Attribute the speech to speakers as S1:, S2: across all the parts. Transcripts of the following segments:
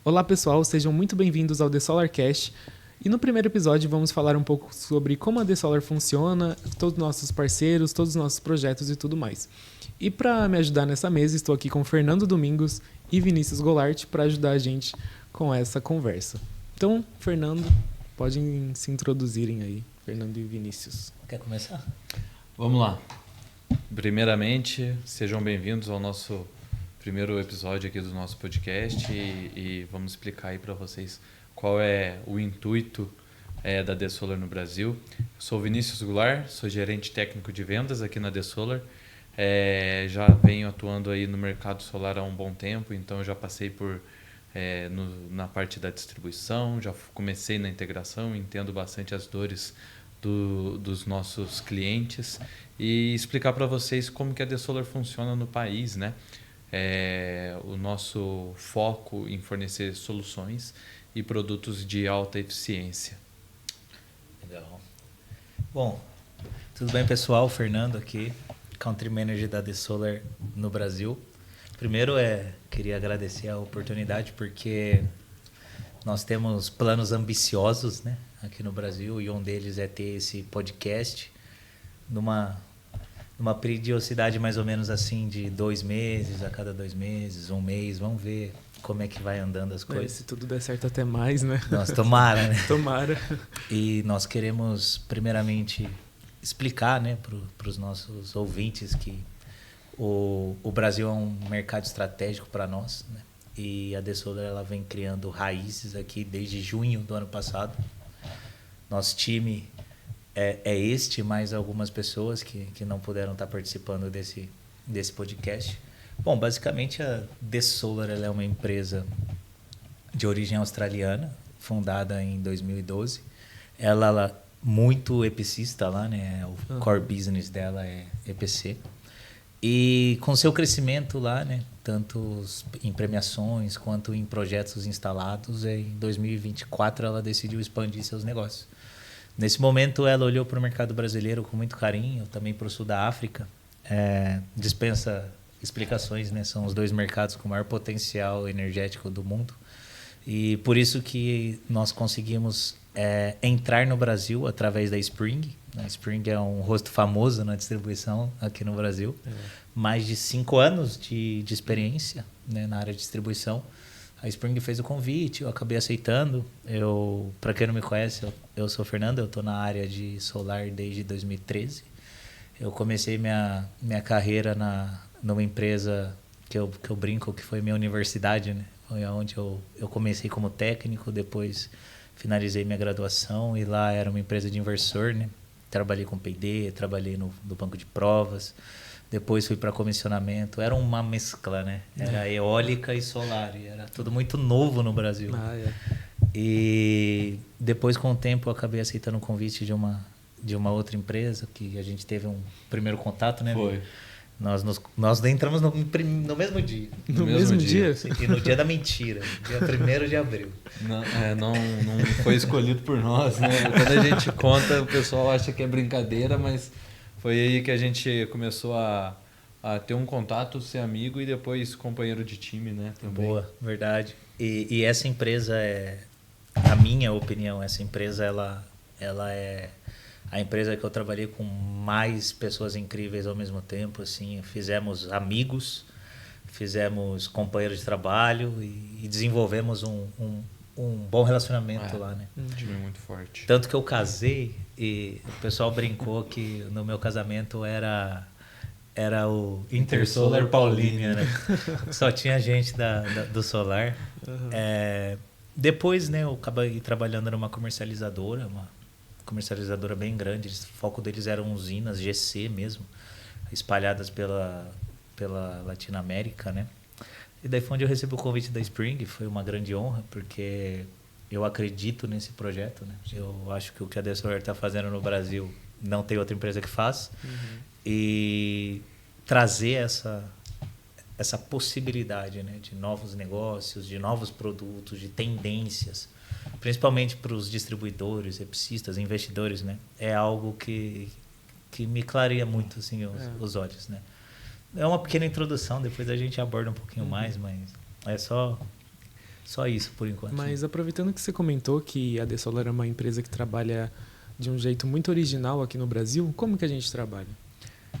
S1: Olá pessoal, sejam muito bem-vindos ao The Solar Cast. E no primeiro episódio vamos falar um pouco sobre como a The Solar funciona, todos os nossos parceiros, todos os nossos projetos e tudo mais. E para me ajudar nessa mesa, estou aqui com Fernando Domingos e Vinícius Golart para ajudar a gente com essa conversa. Então, Fernando, podem se introduzirem aí, Fernando e Vinícius.
S2: Quer começar?
S3: Vamos lá. Primeiramente, sejam bem-vindos ao nosso primeiro episódio aqui do nosso podcast e vamos explicar aí para vocês qual é o intuito da The Solar no Brasil. Eu sou o Vinícius Goulart, sou gerente técnico de vendas aqui na The Solar. Já venho atuando aí no mercado solar há um bom tempo, então já passei por na parte da distribuição, já comecei na integração, entendo bastante as dores dos nossos clientes e explicar para vocês como que a The Solar funciona no país, né? O nosso foco em fornecer soluções e produtos de alta eficiência.
S2: Legal. Bom, tudo bem, pessoal? Fernando aqui, Country Manager da The Solar no Brasil. Primeiro, queria agradecer a oportunidade porque nós temos planos ambiciosos, né, aqui no Brasil, e um deles é ter esse podcast numa periodicidade mais ou menos assim de 2 meses, a cada 2 meses, 1 mês. Vamos ver como é que vai andando as coisas.
S1: Se tudo der certo até mais, né?
S2: Nossa, tomara, né?
S1: Tomara.
S2: E nós queremos primeiramente explicar, né, para os nossos ouvintes que o Brasil é um mercado estratégico para nós, né? E a The Solar ela vem criando raízes aqui desde junho do ano passado. Nosso time é mais algumas pessoas que não puderam estar participando desse podcast. Bom, basicamente a The Solar ela é uma empresa de origem australiana, fundada em 2012. Ela muito epicista lá, né? O core business dela é EPC. E com seu crescimento lá, né, tanto em premiações quanto em projetos instalados, em 2024 ela decidiu expandir seus negócios. Nesse momento ela olhou para o mercado brasileiro com muito carinho, também para o sul da África. Dispensa explicações, né? São os 2 mercados com maior potencial energético do mundo. E por isso que nós conseguimos entrar no Brasil através da Spring. A Spring é um rosto famoso na distribuição aqui no Brasil. Mais de 5 anos de experiência, né, na área de distribuição. A Spring fez o convite, eu acabei aceitando. Para quem não me conhece, eu sou o Fernando, eu estou na área de solar desde 2013. Eu comecei minha carreira numa empresa que eu brinco que foi minha universidade, né? Foi onde eu comecei como técnico, depois finalizei minha graduação e lá era uma empresa de inversor, né? Trabalhei com P&D, trabalhei no banco de provas, depois fui para comissionamento. Era uma mescla, né? Era eólica e solar, e era tudo muito novo no Brasil. E depois, com o tempo, eu acabei aceitando um convite de uma outra empresa, que a gente teve um primeiro contato, né?
S3: Foi.
S2: Nós entramos no mesmo dia.
S1: No mesmo dia?
S2: E no dia da mentira, dia 1º de abril.
S3: Não foi escolhido por nós, né? Quando a gente conta, o pessoal acha que é brincadeira, mas foi aí que a gente começou a ter um contato, ser amigo e depois companheiro de time, né? Também.
S2: Boa, verdade. E essa empresa na minha opinião, essa empresa ela é a empresa que eu trabalhei com mais pessoas incríveis ao mesmo tempo, assim. Fizemos amigos, fizemos companheiros de trabalho e desenvolvemos um bom relacionamento lá, né?
S3: Um time muito forte.
S2: Tanto que eu casei e o pessoal brincou que no meu casamento era o Intersolar Paulínia, né? Só tinha gente do solar. Depois, né, eu acabei trabalhando numa comercializadora bem grande. O foco deles eram usinas GC mesmo, espalhadas pela Latinoamérica, né? E daí foi onde eu recebi o convite da Spring. Foi uma grande honra, porque eu acredito nesse projeto, né? Eu acho que o que a The Solar está fazendo no Brasil não tem outra empresa que faz. E trazer essa possibilidade, né, de novos negócios, de novos produtos, de tendências, principalmente para os distribuidores, EPCistas, investidores, né? É algo que me clareia muito assim, os olhos, né? É uma pequena introdução, depois a gente aborda um pouquinho mais, mas é só Só isso, por enquanto.
S1: Mas aproveitando que você comentou que a DeSolar é uma empresa que trabalha de um jeito muito original aqui no Brasil, como que a gente trabalha?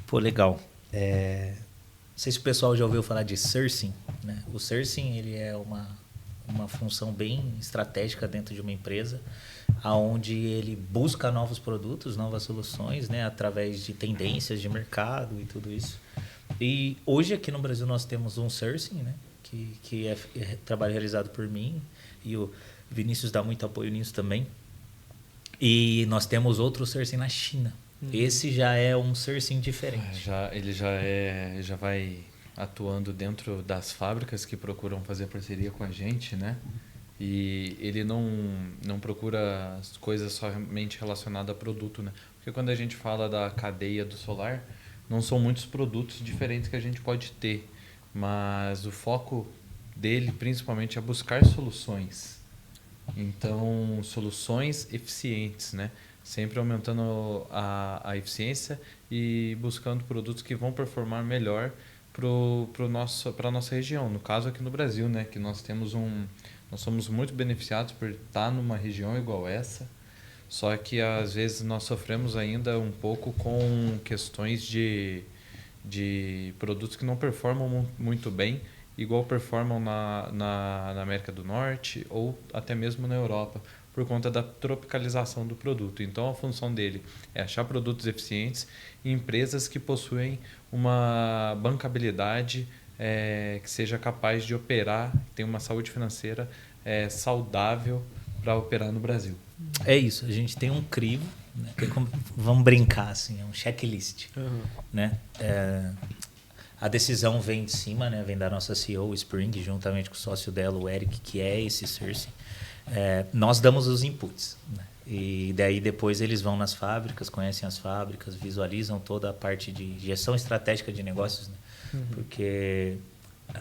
S2: Pô, legal. Não sei se o pessoal já ouviu falar de sourcing, né? O sourcing, ele é uma função bem estratégica dentro de uma empresa, onde ele busca novos produtos, novas soluções, né? Através de tendências de mercado e tudo isso. E hoje aqui no Brasil nós temos um sourcing, né? Que é trabalho realizado por mim, e o Vinícius dá muito apoio nisso também. E nós temos outro sourcing na China. Esse já é um sourcing diferente.
S3: Ele já vai atuando dentro das fábricas que procuram fazer parceria com a gente, né? E ele não procura as coisas somente relacionadas a produto, né? Porque quando a gente fala da cadeia do solar, não são muitos produtos diferentes que a gente pode ter, mas o foco dele principalmente é buscar soluções. Então, soluções eficientes, né? Sempre aumentando a eficiência e buscando produtos que vão performar melhor para a nossa região. No caso aqui no Brasil, né? Que nós somos muito beneficiados por estar numa região igual essa, só que às vezes nós sofremos ainda um pouco com questões de produtos que não performam muito bem, igual performam na América do Norte ou até mesmo na Europa, por conta da tropicalização do produto. Então a função dele é achar produtos eficientes em empresas que possuem uma bancabilidade que seja capaz de operar, tem uma saúde financeira saudável para operar no Brasil.
S2: É isso, a gente tem um crivo, né? Vamos brincar assim, é um checklist, né? A decisão vem de cima, né? Vem da nossa CEO, o Spring, juntamente com o sócio dela, o Eric, que é esse sourcing. Nós damos os inputs, né? E daí depois eles vão nas fábricas, conhecem as fábricas, visualizam toda a parte de gestão estratégica de negócios, né? Porque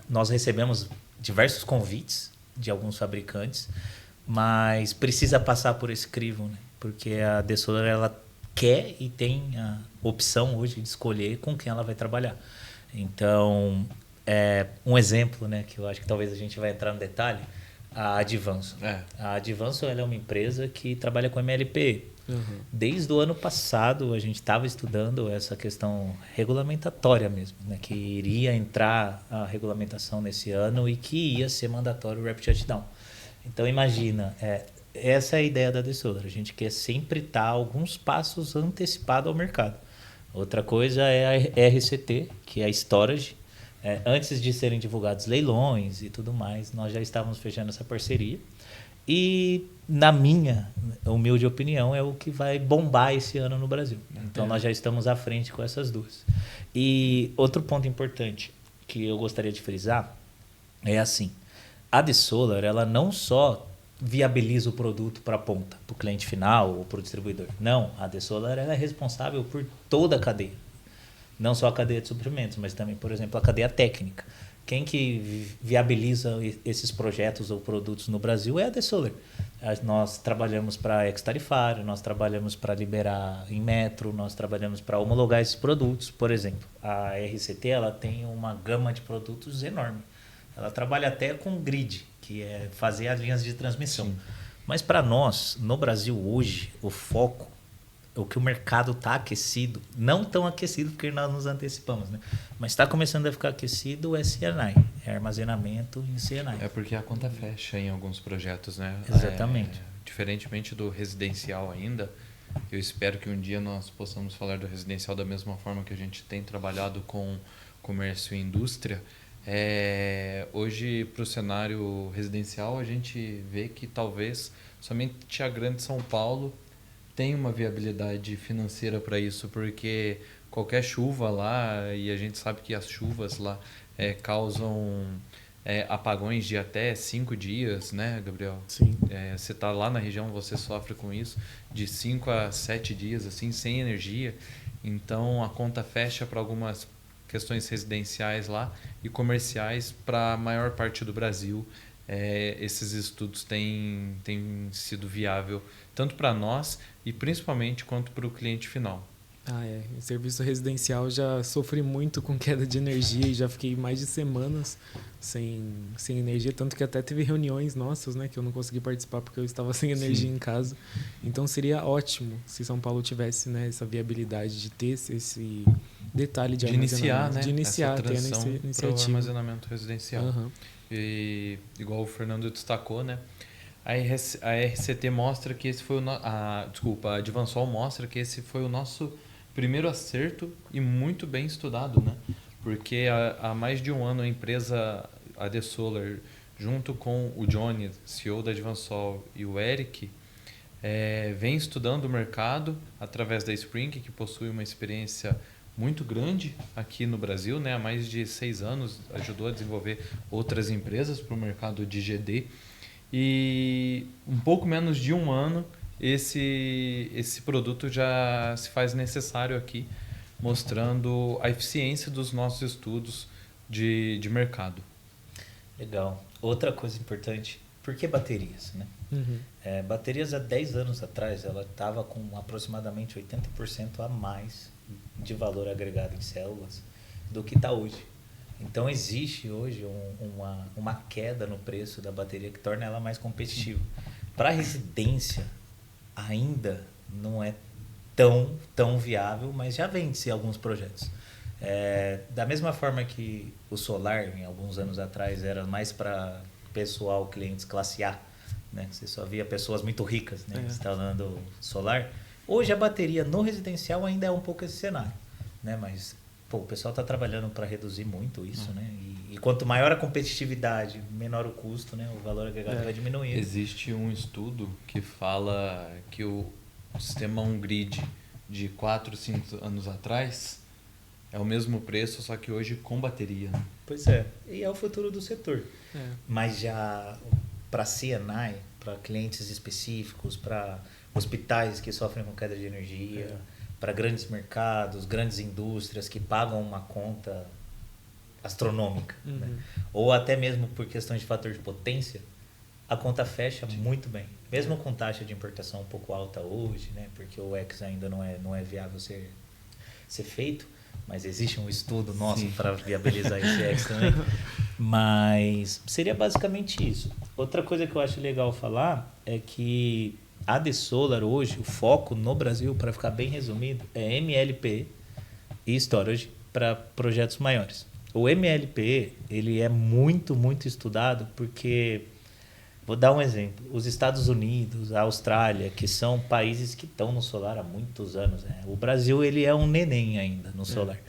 S2: nós recebemos diversos convites de alguns fabricantes, mas precisa passar por esse crivo, né? Porque a DeSolar, ela quer e tem a opção hoje de escolher com quem ela vai trabalhar. Então, um exemplo, né, que eu acho que talvez a gente vai entrar no detalhe, a Advanso. A Advanso, ela é uma empresa que trabalha com MLP. Desde o ano passado, a gente estava estudando essa questão regulamentatória mesmo, né, que iria entrar a regulamentação nesse ano e que ia ser mandatório o Rapid Shutdown. Então, imagina, essa é a ideia da DeSolar. A gente quer sempre estar alguns passos antecipado ao mercado. Outra coisa é a RCT, que é a Storage. Antes de serem divulgados leilões e tudo mais, nós já estávamos fechando essa parceria. E, na minha humilde opinião, é o que vai bombar esse ano no Brasil. Então, nós já estamos à frente com essas duas. E outro ponto importante que eu gostaria de frisar é assim: a DeSolar, ela não só viabiliza o produto para a ponta, para o cliente final ou para o distribuidor. Não, a DeSolar, ela é responsável por toda a cadeia. Não só a cadeia de suprimentos, mas também, por exemplo, a cadeia técnica. Quem que viabiliza esses projetos ou produtos no Brasil é a DeSolar. Nós trabalhamos para ex-tarifário, nós trabalhamos para liberar em metro, nós trabalhamos para homologar esses produtos. Por exemplo, a RCT, ela tem uma gama de produtos enorme. Ela trabalha até com grid, que é fazer as linhas de transmissão. Sim. Mas para nós, no Brasil hoje, o foco, o que o mercado está aquecido, não tão aquecido porque nós nos antecipamos, né? Mas está começando a ficar aquecido, é CNI, é armazenamento em CNI.
S3: É porque a conta fecha em alguns projetos, né?
S2: Exatamente.
S3: Diferentemente do residencial ainda, eu espero que um dia nós possamos falar do residencial da mesma forma que a gente tem trabalhado com comércio e indústria. Hoje, para o cenário residencial, a gente vê que talvez somente a Grande São Paulo tem uma viabilidade financeira para isso, porque qualquer chuva lá, e a gente sabe que as chuvas lá causam apagões de até 5 dias, né, Gabriel?
S1: Sim.
S3: Você está lá na região, você sofre com isso, de 5 a 7 dias, assim, sem energia. Então, a conta fecha para algumas questões residenciais lá e comerciais para a maior parte do Brasil. Esses estudos têm sido viável tanto para nós e principalmente quanto para o cliente final.
S1: Em serviço residencial já sofri muito com queda de energia e já fiquei mais de semanas sem energia, tanto que até teve reuniões nossas, né, que eu não consegui participar porque eu estava sem energia em casa. Então seria ótimo se São Paulo tivesse, né, essa viabilidade de ter esse detalhe de
S3: iniciar, né,
S1: de iniciar,
S3: essa transição
S1: ter
S3: para o
S1: iniciativa.
S3: armazenamento residencial.
S1: Uhum.
S3: E igual o Fernando destacou, né? A RCT mostra que esse foi a Advansol mostra que esse foi o nosso primeiro acerto e muito bem estudado, né? Porque há mais de um ano a empresa AD Solar, junto com o Johnny, CEO da Advansol, e o Eric, vem estudando o mercado através da Spring, que possui uma experiência muito grande aqui no Brasil, né? Há mais de 6 anos ajudou a desenvolver outras empresas para o mercado de GD. E um pouco menos de um ano esse produto já se faz necessário aqui, mostrando a eficiência dos nossos estudos de mercado.
S2: Legal. Outra coisa importante, por que baterias, né?
S1: Uhum.
S2: Baterias há 10 anos atrás, ela estava com aproximadamente 80% a mais de valor agregado em células do que está hoje. Então existe hoje uma queda no preço da bateria que torna ela mais competitiva. Para residência ainda não é tão viável, mas já vende-se alguns projetos. Da mesma forma que o solar, em alguns anos atrás, era mais para pessoal, clientes classe A, né? Você só via pessoas muito ricas, né, instalando solar. Hoje a bateria no residencial ainda é um pouco esse cenário, né? Mas o pessoal está trabalhando para reduzir muito isso, né? E quanto maior a competitividade, menor o custo, né? O valor agregado vai diminuindo.
S3: Existe um estudo que fala que o sistema on-grid de 4, 5 anos atrás é o mesmo preço, só que hoje com bateria. Né?
S2: Pois é. E é o futuro do setor. Mas já para CNI, para clientes específicos, para hospitais que sofrem com queda de energia, para grandes mercados, grandes indústrias que pagam uma conta astronômica, né? Ou até mesmo por questões de fator de potência, a conta fecha muito bem. Mesmo com taxa de importação um pouco alta hoje, né? Porque o X ainda não é viável ser feito, mas existe um estudo nosso para viabilizar esse X também. Mas seria basicamente isso. Outra coisa que eu acho legal falar é que a AD Solar hoje, o foco no Brasil, para ficar bem resumido, é MLPE e storage para projetos maiores. O MLPE, ele é muito, muito estudado porque, vou dar um exemplo, os Estados Unidos, a Austrália, que são países que estão no solar há muitos anos, né? O Brasil, ele é um neném ainda no solar.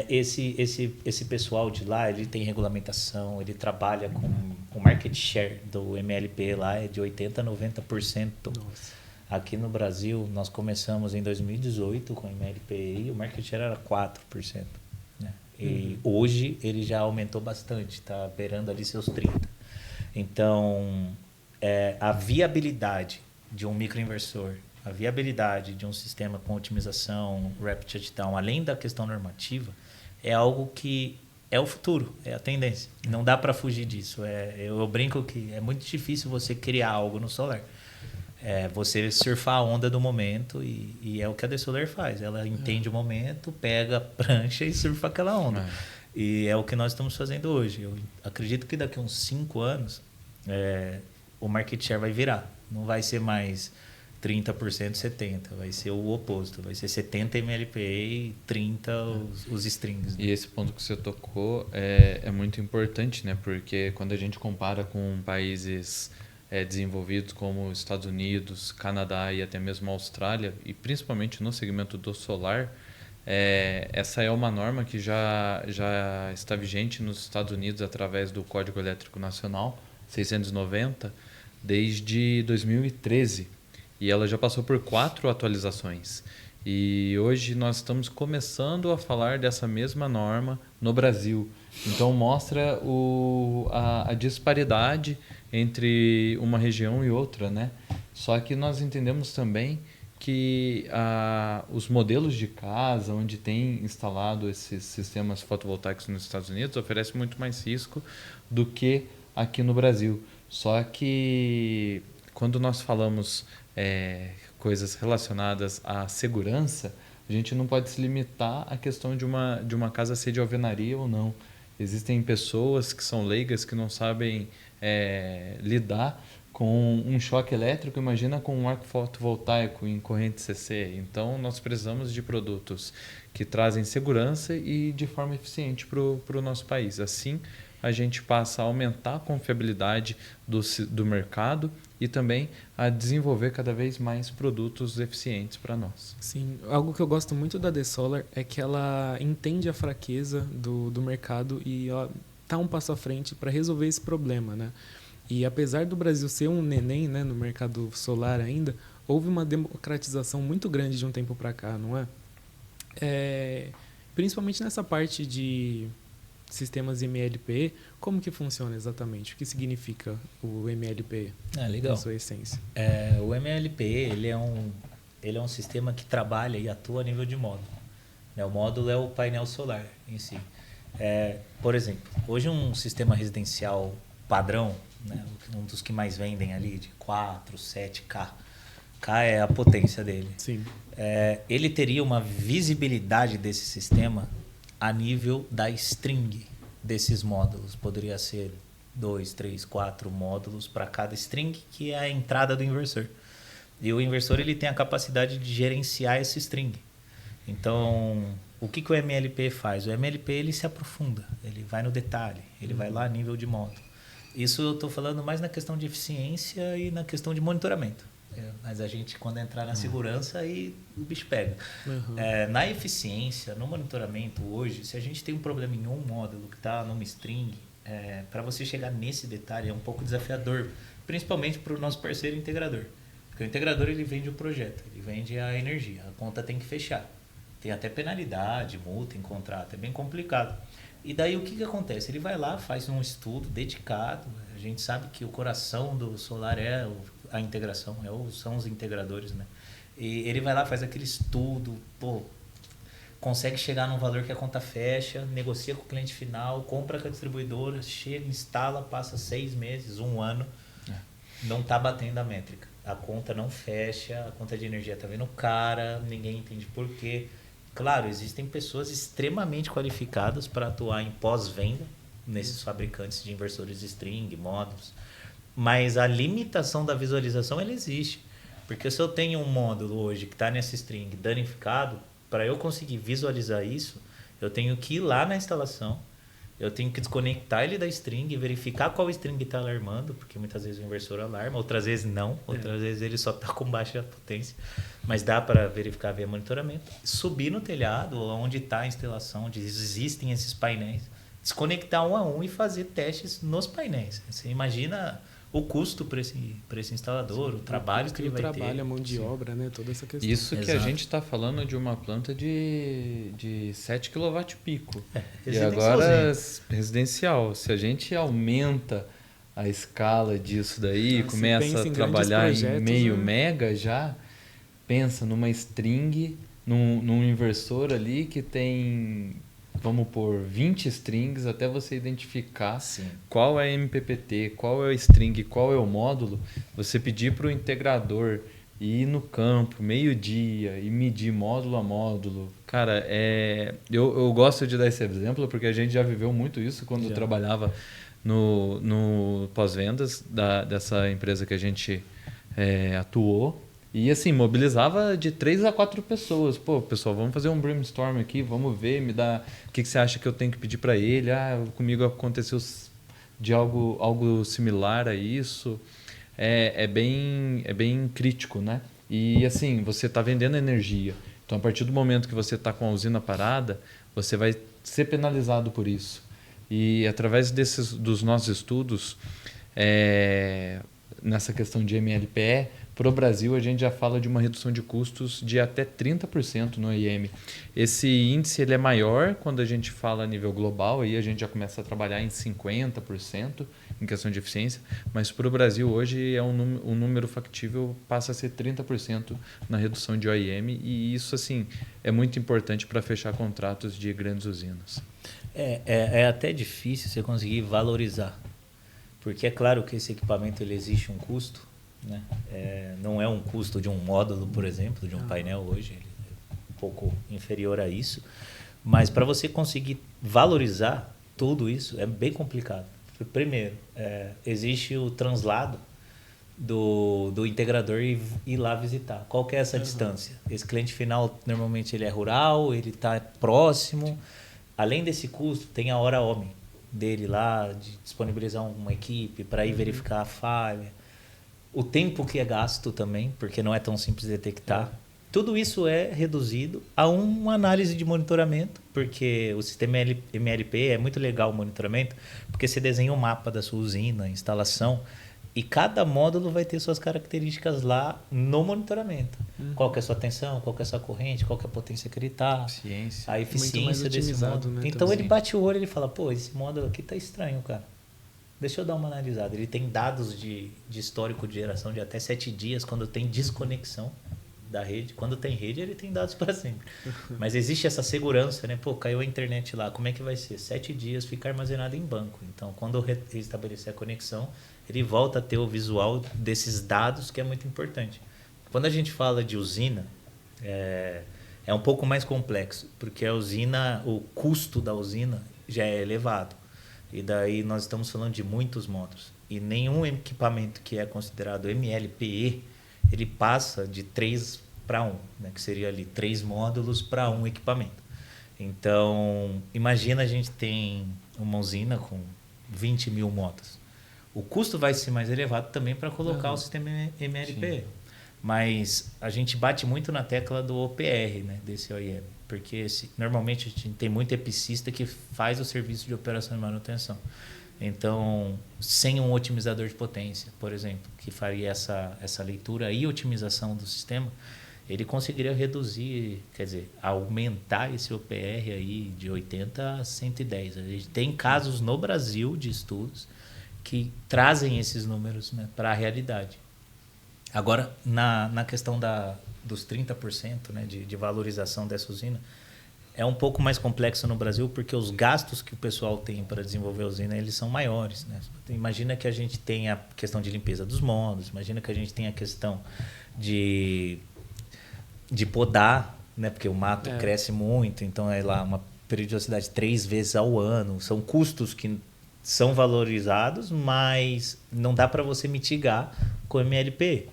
S2: Esse pessoal de lá, ele tem regulamentação, ele trabalha com o market share do MLP lá é de 80% a 90%. Nossa. Aqui no Brasil, nós começamos em 2018 com o MLP e o market share era 4%. Né? E hoje ele já aumentou bastante, está beirando ali seus 30%. Então, a viabilidade de um microinversor, a viabilidade de um sistema com otimização, rapid shutdown, além da questão normativa, é algo que é o futuro, é a tendência. Não dá para fugir disso. Eu brinco que é muito difícil você criar algo no solar. Você surfar a onda do momento e é o que a AD Solar faz. Ela entende o momento, pega a prancha e surfa aquela onda. E é o que nós estamos fazendo hoje. Eu acredito que daqui a uns 5 anos o market share vai virar. Não vai ser mais 30%, 70%. Vai ser o oposto. Vai ser 70% MLPE e 30% os strings. Né?
S3: E esse ponto que você tocou é muito importante, né? Porque quando a gente compara com países desenvolvidos como Estados Unidos, Canadá e até mesmo Austrália, e principalmente no segmento do solar, essa é uma norma que já está vigente nos Estados Unidos através do Código Elétrico Nacional 690 desde 2013. E ela já passou por 4 atualizações. E hoje nós estamos começando a falar dessa mesma norma no Brasil. Então mostra a disparidade entre uma região e outra, né? Só que nós entendemos também que os modelos de casa onde tem instalado esses sistemas fotovoltaicos nos Estados Unidos oferecem muito mais risco do que aqui no Brasil. Só que quando nós falamos coisas relacionadas à segurança, a a gente não pode se limitar à questão de uma casa ser de alvenaria ou não. Existem pessoas que são leigas, que não sabem lidar com um choque elétrico, imagina com um arco fotovoltaico em corrente CC. Então, nós precisamos de produtos que trazem segurança e de forma eficiente para o nosso país. Assim, a gente passa a aumentar a confiabilidade do mercado e também a desenvolver cada vez mais produtos eficientes para nós.
S1: Sim, algo que eu gosto muito da DeSolar é que ela entende a fraqueza do mercado e ela está um passo à frente para resolver esse problema, né? E apesar do Brasil ser um neném, né, no mercado solar ainda, houve uma democratização muito grande de um tempo para cá, não é? Principalmente nessa parte de sistemas MLPE, como que funciona exatamente? O que significa o MLPE
S2: Legal.
S1: na sua essência?
S2: O MLPE ele é um sistema que trabalha e atua a nível de módulo. O módulo é o painel solar em si. Por exemplo, hoje um sistema residencial padrão, né, um dos que mais vendem ali, de 4, 7K. K é a potência dele.
S1: Sim.
S2: Ele teria uma visibilidade desse sistema a nível da string desses módulos. Poderia ser 2, 3, 4 módulos para cada string, que é a entrada do inversor. E o inversor ele tem a capacidade de gerenciar esse string. Então, o que o MLP faz? O MLP ele se aprofunda, ele vai no detalhe, ele vai lá a nível de módulo. Isso eu estou falando mais na questão de eficiência e na questão de monitoramento. Mas a gente, quando entrar na segurança, aí o bicho pega. Na eficiência, no monitoramento hoje, se a gente tem um problema em um módulo que está numa string, para você chegar nesse detalhe é um pouco desafiador, principalmente para o nosso parceiro integrador. Porque o integrador ele vende o projeto, ele vende a energia, a conta tem que fechar. Tem até penalidade, multa em contrato, é bem complicado. E daí o que acontece? Ele vai lá, faz um estudo dedicado, a gente sabe que o coração do solar é a integração, são os integradores, né? E ele vai lá, faz aquele estudo, consegue chegar num valor que a conta fecha, negocia com o cliente final, compra com a distribuidora, chega, instala, passa 6 meses, 1 ano, não está batendo a métrica. A conta não fecha, a conta de energia está vindo cara, ninguém entende por quê. Claro, existem pessoas extremamente qualificadas para atuar em pós-venda nesses fabricantes de inversores string, módulos, mas a limitação da visualização ela existe. Porque se eu tenho um módulo hoje que está nessa string danificado, para eu conseguir visualizar isso, eu tenho que ir lá na instalação, eu tenho que desconectar ele da string, verificar qual string está alarmando, porque muitas vezes o inversor alarma, outras vezes não, outras vezes ele só está com baixa potência, mas dá para verificar via monitoramento, subir no telhado, onde está a instalação, onde existem esses painéis, desconectar um a um e fazer testes nos painéis. Você imagina o custo para esse instalador,
S1: Sim,
S2: o trabalho que ele vai ter.
S1: A mão de obra, né? Toda essa questão.
S3: Isso que
S2: Exato.
S3: a gente está falando de uma planta de 7 kW pico. E
S2: Residencialzinho.
S3: agora residencial. Se a gente aumenta a escala disso daí,
S1: Se
S3: começa
S1: pensa
S3: a
S1: em
S3: trabalhar
S1: grandes
S3: em
S1: projetos,
S3: meio
S1: né?
S3: mega já, pensa numa string, num inversor ali que tem, vamos pôr, 20 strings até você identificar
S2: Sim.
S3: qual é a MPPT, qual é o string, qual é o módulo, você pedir para o integrador ir no campo, meio-dia, e medir módulo a módulo. Cara, eu gosto de dar esse exemplo porque a gente já viveu muito isso quando eu trabalhava no pós-vendas dessa empresa que a gente atuou. E assim, mobilizava de 3 a 4 pessoas. Pô, pessoal, vamos fazer um brainstorm aqui, vamos ver, me dá o que você acha que eu tenho que pedir para ele. Comigo aconteceu de algo similar a isso. É bem crítico, né? E assim, você está vendendo energia. Então, a partir do momento que você está com a usina parada, você vai ser penalizado por isso. E através dos nossos estudos, nessa questão de MLPE, para o Brasil, a gente já fala de uma redução de custos de até 30% no IM. Esse índice ele é maior quando a gente fala a nível global, aí a gente já começa a trabalhar em 50% em questão de eficiência, mas para o Brasil hoje um número factível passa a ser 30% na redução de OIM, e isso assim, é muito importante para fechar contratos de grandes usinas.
S2: É até difícil você conseguir valorizar, porque é claro que esse equipamento ele existe um custo, né? Não é um custo de um módulo, por exemplo, de um painel hoje. pouco inferior a isso. Mas para você conseguir valorizar tudo isso é bem complicado. Primeiro, existe o translado do integrador e ir lá visitar. Qual que é essa distância? Esse cliente final, normalmente, ele é rural, ele está próximo. Além desse custo, tem a hora homem dele lá, de disponibilizar uma equipe para ir verificar a falha. O tempo que é gasto também, porque não é tão simples detectar. Tudo isso é reduzido a uma análise de monitoramento, porque o sistema MLP é muito legal o monitoramento, porque você desenha um mapa da sua usina, instalação, e cada módulo vai ter suas características lá no monitoramento. Qual que é a sua tensão, qual que é a sua corrente, qual que é a potência que ele está, a eficiência desse módulo.
S1: Né,
S2: então ele bate o olho e ele fala, pô, esse módulo aqui tá estranho, cara. Deixa eu dar uma analisada. Ele tem dados de histórico de geração de até 7 dias quando tem desconexão da rede. Quando tem rede, ele tem dados para sempre. Mas existe essa segurança, né? Pô, caiu a internet lá, como é que vai ser? 7 dias fica armazenado em banco. Então, quando restabelecer a conexão, ele volta a ter o visual desses dados, que é muito importante. Quando a gente fala de usina, é um pouco mais complexo, porque a usina, o custo da usina já é elevado. E daí nós estamos falando de muitos módulos. E nenhum equipamento que é considerado MLPE, ele passa de 3 para 1, né? Que seria ali 3 módulos para 1 equipamento. Então, imagina a gente tem uma usina com 20 mil módulos. O custo vai ser mais elevado também para colocar o sistema MLPE. Sim. Mas a gente bate muito na tecla do OPR, né? Desse OIM. Porque normalmente a gente tem muito epicista que faz o serviço de operação e manutenção. Então, sem um otimizador de potência, por exemplo, que faria essa leitura e otimização do sistema, ele conseguiria reduzir, quer dizer, aumentar esse OPR aí de 80 a 110. A gente tem casos no Brasil de estudos que trazem esses números, né, para a realidade. Agora, na questão dos 30%, né, de valorização dessa usina, é um pouco mais complexo no Brasil, porque os gastos que o pessoal tem para desenvolver a usina, eles são maiores, né? Imagina que a gente tem a questão de limpeza dos módulos, imagina que a gente tem a questão de podar, né? Porque o mato cresce muito, então é lá uma periodicidade 3 vezes ao ano. São custos que são valorizados, mas não dá para você mitigar com MLP.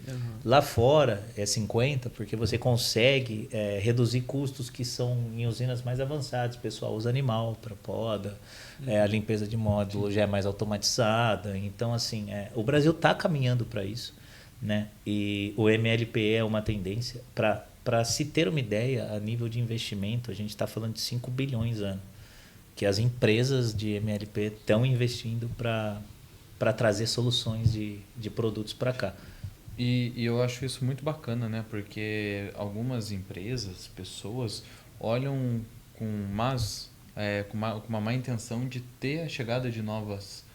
S2: Lá fora é 50%, porque você consegue reduzir custos que são em usinas mais avançadas. O pessoal usa animal para poda, a limpeza de módulo já é mais automatizada. Então, assim, o Brasil está caminhando para isso, né? E o MLP é uma tendência. Para se ter uma ideia, a nível de investimento, a gente está falando de 5 bilhões ano, que as empresas de MLP estão investindo para trazer soluções de produtos para cá.
S3: E eu acho isso muito bacana, né? Porque algumas empresas, pessoas, olham com uma má intenção de ter a chegada de novas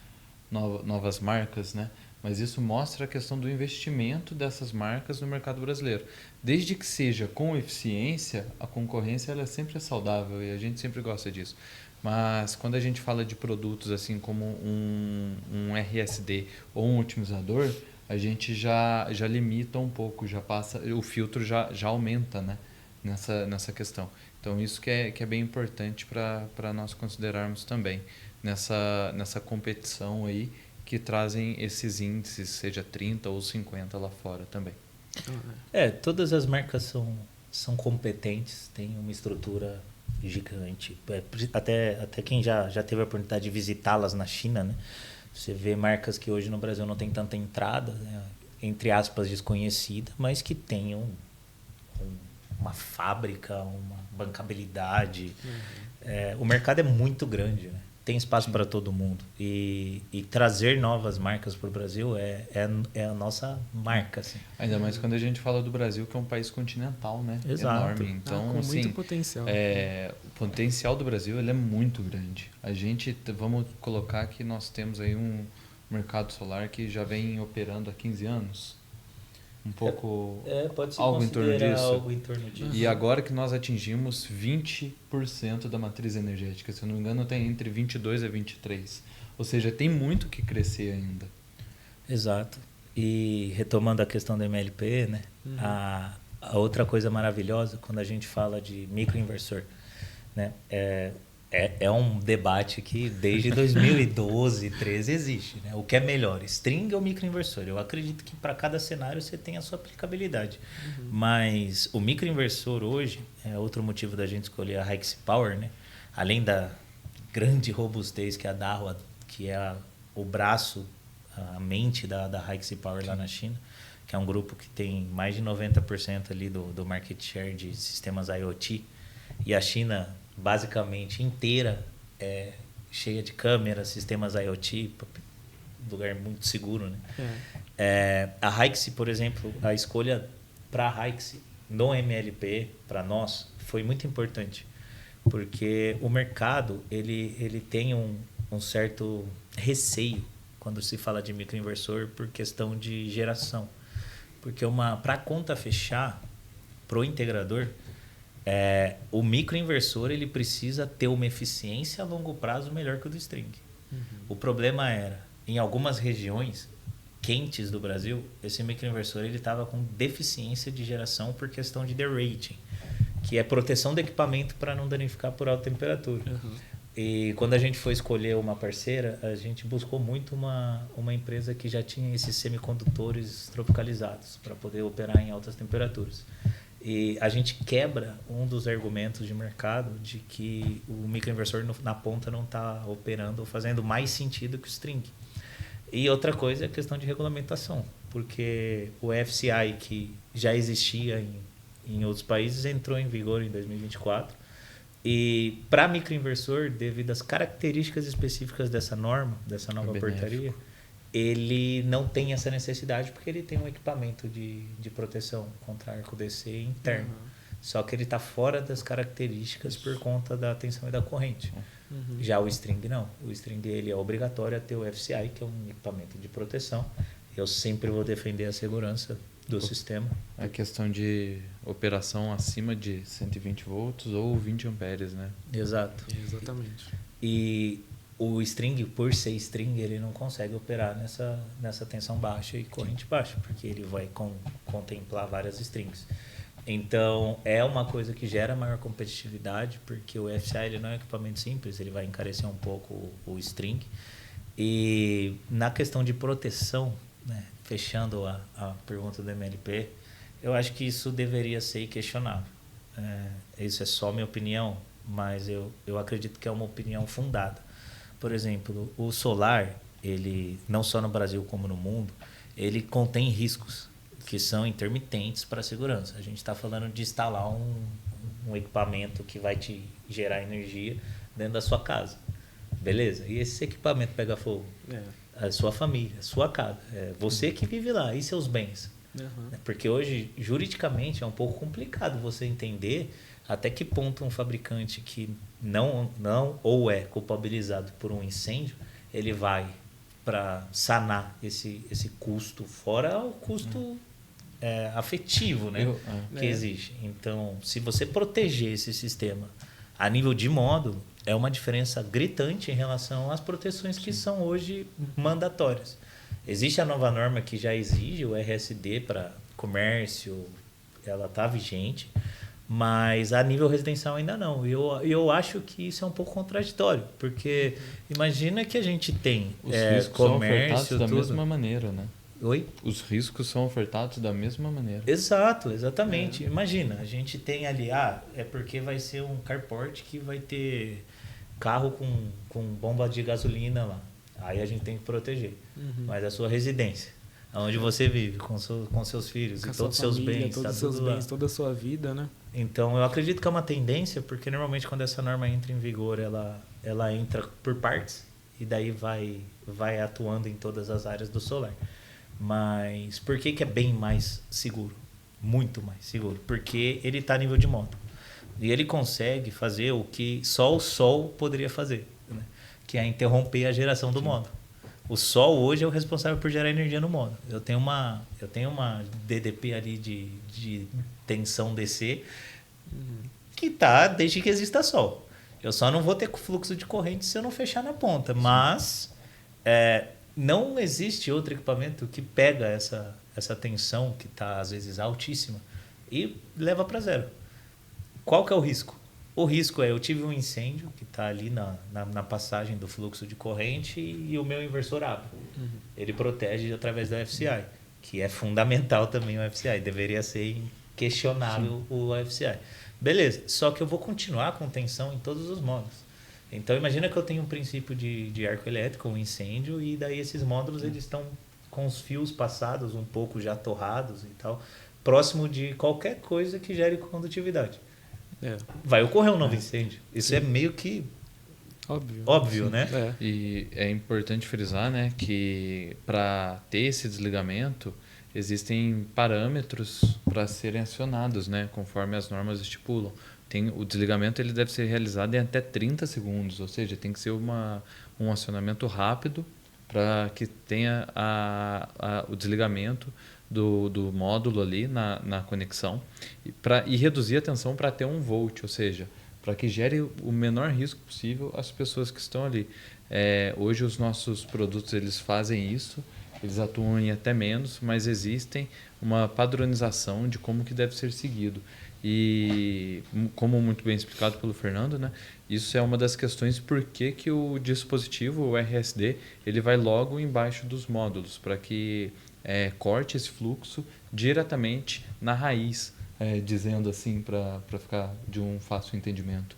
S3: marcas, né? Mas isso mostra a questão do investimento dessas marcas no mercado brasileiro. Desde que seja com eficiência, a concorrência ela sempre é saudável e a gente sempre gosta disso. Mas quando a gente fala de produtos assim como um RSD ou um otimizador, a gente já limita um pouco, já passa, o filtro já aumenta, né, nessa questão. Então isso que é bem importante para nós considerarmos também nessa competição aí que trazem esses índices, seja 30 ou 50 lá fora também.
S2: Todas as marcas são competentes, têm uma estrutura gigante. Até quem já teve a oportunidade de visitá-las na China, né? Você vê marcas que hoje no Brasil não tem tanta entrada, né? Entre aspas, desconhecida, mas que tem uma fábrica, uma bancabilidade. O mercado é muito grande, né? Tem espaço para todo mundo. E trazer novas marcas para o Brasil é a nossa marca. Assim.
S3: Ainda mais quando a gente fala do Brasil, que é um país continental, né?
S2: Exato.
S3: Enorme. Então,
S1: com
S3: assim,
S1: muito potencial.
S3: O potencial do Brasil ele é muito grande. Vamos colocar que nós temos aí um mercado solar que já vem operando há 15 anos. Um pouco
S2: pode ser
S3: algo em torno disso.
S2: Algo em torno disso.
S3: E agora que nós atingimos 20% da matriz energética, se eu não me engano, tem entre 22 a 23. Ou seja, tem muito que crescer ainda.
S2: Exato. E retomando a questão do MLP, né? a outra coisa maravilhosa quando a gente fala de microinversor, né? É um debate que desde 2012, 2013 existe, né? O que é melhor, string ou microinversor? Eu acredito que para cada cenário você tem a sua aplicabilidade. Mas o microinversor hoje, é outro motivo da gente escolher a Hixie Power, né? Além da grande robustez que a Dahua, que é o braço, a mente da Hixie Power lá na China, que é um grupo que tem mais de 90% ali do market share de sistemas IoT, e a China basicamente inteira é cheia de câmeras, sistemas IoT, lugar muito seguro, né? A Hixie, por exemplo, a escolha para a Hixie no MLP, para nós, foi muito importante, porque o mercado ele tem um certo receio quando se fala de microinversor por questão de geração. Porque para a conta fechar, para o integrador, o microinversor ele precisa ter uma eficiência a longo prazo melhor que o do string. O problema era, em algumas regiões quentes do Brasil, esse microinversor estava com deficiência de geração por questão de derating, que é proteção do equipamento para não danificar por alta temperatura. E quando a gente foi escolher uma parceira, a gente buscou muito uma empresa que já tinha esses semicondutores tropicalizados para poder operar em altas temperaturas. E a gente quebra um dos argumentos de mercado de que o microinversor na ponta não está operando ou fazendo mais sentido que o string. E outra coisa é a questão de regulamentação, porque o FCI, que já existia em outros países, entrou em vigor em 2024. E para microinversor, devido às características específicas dessa norma, dessa nova portaria, ele não tem essa necessidade porque ele tem um equipamento de proteção contra arco DC interno. Só que ele está fora das características por conta da tensão e da corrente. Já o string não. O string ele é obrigatório a ter o FCI, que é um equipamento de proteção. Eu sempre vou defender a segurança do sistema.
S3: A questão de operação acima de 120 volts ou 20 amperes, né?
S2: Exato.
S1: Exatamente.
S2: E o string, por ser string, ele não consegue operar nessa tensão baixa e corrente baixa, porque ele vai contemplar várias strings. Então, é uma coisa que gera maior competitividade, porque o FCI ele não é um equipamento simples, ele vai encarecer um pouco o string. E na questão de proteção, né, fechando a pergunta do MLP, eu acho que isso deveria ser questionável. Isso é só minha opinião, mas eu acredito que é uma opinião fundada. Por exemplo, o solar, ele não só no Brasil como no mundo, ele contém riscos que são intermitentes para a segurança. A gente está falando de instalar um equipamento que vai te gerar energia dentro da sua casa. Beleza? E esse equipamento pega fogo? A sua família, a sua casa. Você que vive lá. E seus bens? Porque hoje, juridicamente, é um pouco complicado você entender até que ponto um fabricante que não ou é culpabilizado por um incêndio, ele vai para sanar esse custo, fora o custo afetivo, né, que existe. Então, se você proteger esse sistema a nível de módulo, é uma diferença gritante em relação às proteções que são hoje mandatórias. Existe a nova norma que já exige o RSD para comércio, ela está vigente, mas a nível residencial ainda não. E eu acho que isso é um pouco contraditório, porque imagina que a gente tem
S3: os riscos
S2: comércio
S3: são ofertados da mesma maneira, né?
S2: Oi?
S3: Os riscos são ofertados da mesma maneira.
S2: Exatamente. Imagina, a gente tem ali, é porque vai ser um carport que vai ter carro com bomba de gasolina lá. Aí a gente tem que proteger. Mas a sua residência, onde você vive, com seus filhos
S1: Com
S2: e todos os seus bens.
S1: todos os seus bens, toda a sua vida, né?
S2: Então, eu acredito que é uma tendência, porque normalmente quando essa norma entra em vigor, ela entra por partes e daí vai atuando em todas as áreas do solar. Mas por que é bem mais seguro? Muito mais seguro. Porque ele está a nível de módulo. E ele consegue fazer o que só o Sol poderia fazer, né? Que é interromper a geração do módulo. O Sol hoje é o responsável por gerar energia no módulo. Eu tenho uma DDP ali de tensão DC que está desde que exista Sol. Eu só não vou ter fluxo de corrente se eu não fechar na ponta. Mas não existe outro equipamento que pega essa tensão que está às vezes altíssima e leva para zero. Qual que é o risco? O risco é, eu tive um incêndio que está ali na passagem do fluxo de corrente e o meu inversor abre. Ele protege através da FCI, que é fundamental também o FCI. Deveria ser inquestionável o FCI. Beleza, só que eu vou continuar com tensão em todos os módulos. Então, imagina que eu tenho um princípio de arco elétrico, um incêndio, e daí esses módulos eles estão com os fios passados, um pouco já torrados e tal, próximo de qualquer coisa que gere condutividade. Vai ocorrer um novo incêndio. Isso é meio que óbvio, né?
S3: E é importante frisar, né, que para ter esse desligamento existem parâmetros para serem acionados, né, conforme as normas estipulam. O desligamento ele deve ser realizado em até 30 segundos, ou seja, tem que ser um acionamento rápido para que tenha o desligamento do módulo ali na conexão e reduzir a tensão para até 1 volt, ou seja, para que gere o menor risco possível às pessoas que estão ali. Hoje os nossos produtos eles fazem isso, eles atuam em até menos, mas existem uma padronização de como que deve ser seguido. E, como muito bem explicado pelo Fernando, né, isso é uma das questões por que o dispositivo, o RSD, ele vai logo embaixo dos módulos, para que corte esse fluxo diretamente na raiz, dizendo assim, para ficar de um fácil entendimento.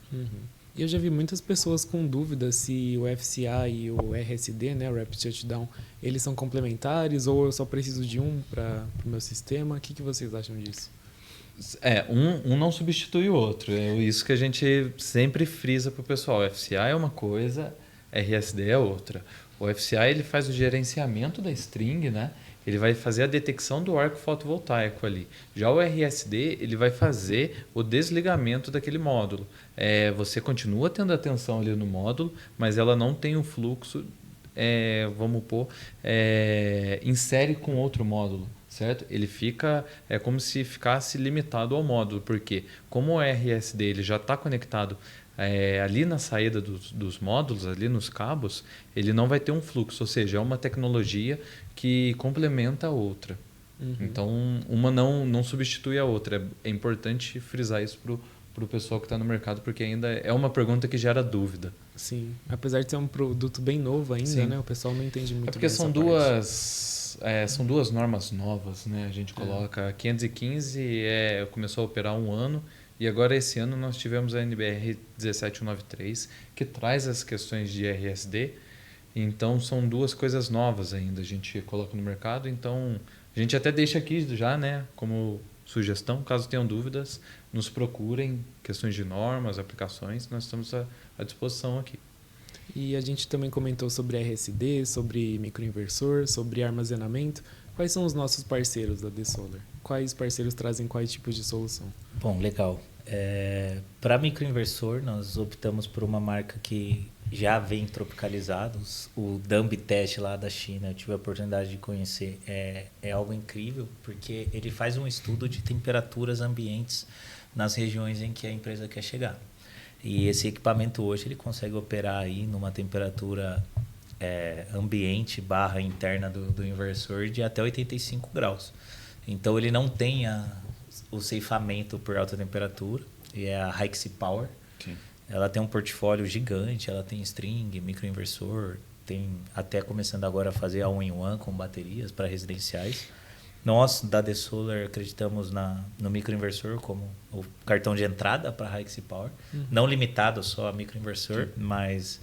S1: E eu já vi muitas pessoas com dúvida se o FCI e o RSD, né, o Rapid Shutdown, eles são complementares ou eu só preciso de um para o meu sistema. O que vocês acham disso?
S3: Um não substitui o outro. É isso que a gente sempre frisa para o pessoal. O FCI é uma coisa, RSD é outra. O FCI ele faz o gerenciamento da string, né? Ele vai fazer a detecção do arco fotovoltaico ali. Já o RSD ele vai fazer o desligamento daquele módulo. Você continua tendo a tensão ali no módulo, mas ela não tem o fluxo, vamos pôr, insere com outro módulo. Certo? Ele fica, como se ficasse limitado ao módulo, porque como o RSD ele já está conectado ali na saída dos módulos, ali nos cabos, ele não vai ter um fluxo, ou seja, é uma tecnologia que complementa a outra. Então, uma não substitui a outra. É importante frisar isso para o pessoal que está no mercado, porque ainda é uma pergunta que gera dúvida.
S1: Sim, apesar de ser um produto bem novo ainda, né? O pessoal não entende muito
S3: porque
S1: bem
S3: são são duas normas novas, né? A gente coloca 515 começou a operar há 1 ano e agora esse ano nós tivemos a NBR 17193 que traz as questões de RSD. Então são duas coisas novas ainda a gente coloca no mercado. Então a gente até deixa aqui já, né? Como sugestão, caso tenham dúvidas, nos procurem, questões de normas, aplicações, nós estamos à disposição aqui.
S1: E a gente também comentou sobre RSD, sobre microinversor, sobre armazenamento. Quais são os nossos parceiros da DeSolar? Quais parceiros trazem quais tipos de solução?
S2: Bom, legal. Para microinversor, nós optamos por uma marca que já vem tropicalizados. O Dumb Test lá da China, eu tive a oportunidade de conhecer. É algo incrível, porque ele faz um estudo de temperaturas ambientes nas regiões em que a empresa quer chegar. E esse equipamento hoje ele consegue operar aí numa temperatura ambiente / interna do inversor de até 85 graus. Então ele não tem o ceifamento por alta temperatura, e é a Hixie Power.
S3: Sim.
S2: Ela tem um portfólio gigante, ela tem string, microinversor, tem até começando agora a fazer all-in-one com baterias para residenciais. Nós, da DeSolar, acreditamos no microinversor como o cartão de entrada para a Hixie Power. Não limitado só a microinversor, mas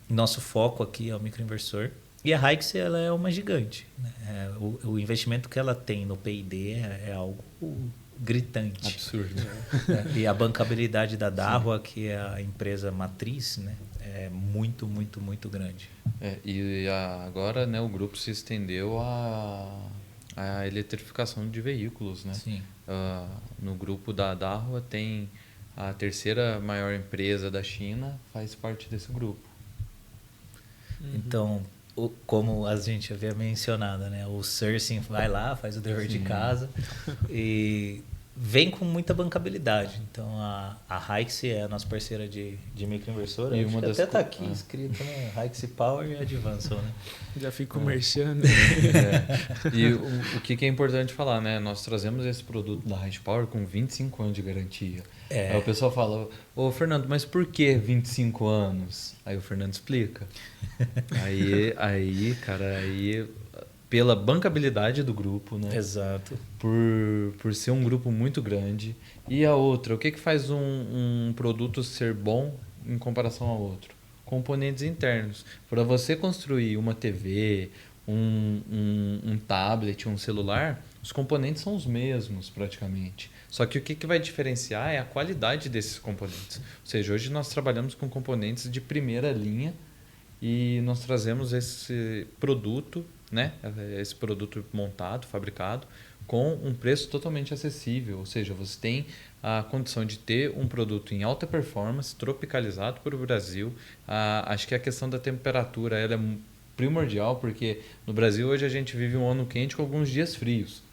S2: nosso foco aqui é o microinversor. E a Hixie ela é uma gigante, né? O investimento que ela tem no P&D é algo gritante.
S3: Absurdo.
S2: E a bancabilidade da Dahua, que é a empresa matriz, né, é muito, muito, muito grande.
S3: Agora, né, o grupo se estendeu a eletrificação de veículos, né?
S2: Sim.
S3: No grupo da Dahua tem a terceira maior empresa da China, faz parte desse grupo.
S2: Então, como a gente havia mencionado, né? O Sourcing vai lá, faz o dever de casa e vem com muita bancabilidade. Então, a Hixie é a nossa parceira de microinversora.
S3: E uma das
S2: até está aqui escrito, né? Hixie Power e Advanced, né?
S1: Já fico merchando.
S3: E o que é importante falar, né? Nós trazemos esse produto da High Power com 25 anos de garantia. Aí o pessoal fala, ô Fernando, mas por que 25 anos? Aí o Fernando explica. Cara, pela bancabilidade do grupo, né?
S2: Exato.
S3: Por ser um grupo muito grande. E a outra, o que faz um produto ser bom em comparação ao outro? Componentes internos. Para você construir uma TV, um tablet, um celular, os componentes são os mesmos praticamente. Só que o que vai diferenciar é a qualidade desses componentes. Ou seja, hoje nós trabalhamos com componentes de primeira linha e nós trazemos esse produto, né? Esse produto montado, fabricado, com um preço totalmente acessível. Ou seja, você tem a condição de ter um produto em alta performance, tropicalizado para o Brasil. Acho que a questão da temperatura ela é primordial, porque no Brasil hoje a gente vive um ano quente com alguns dias frios.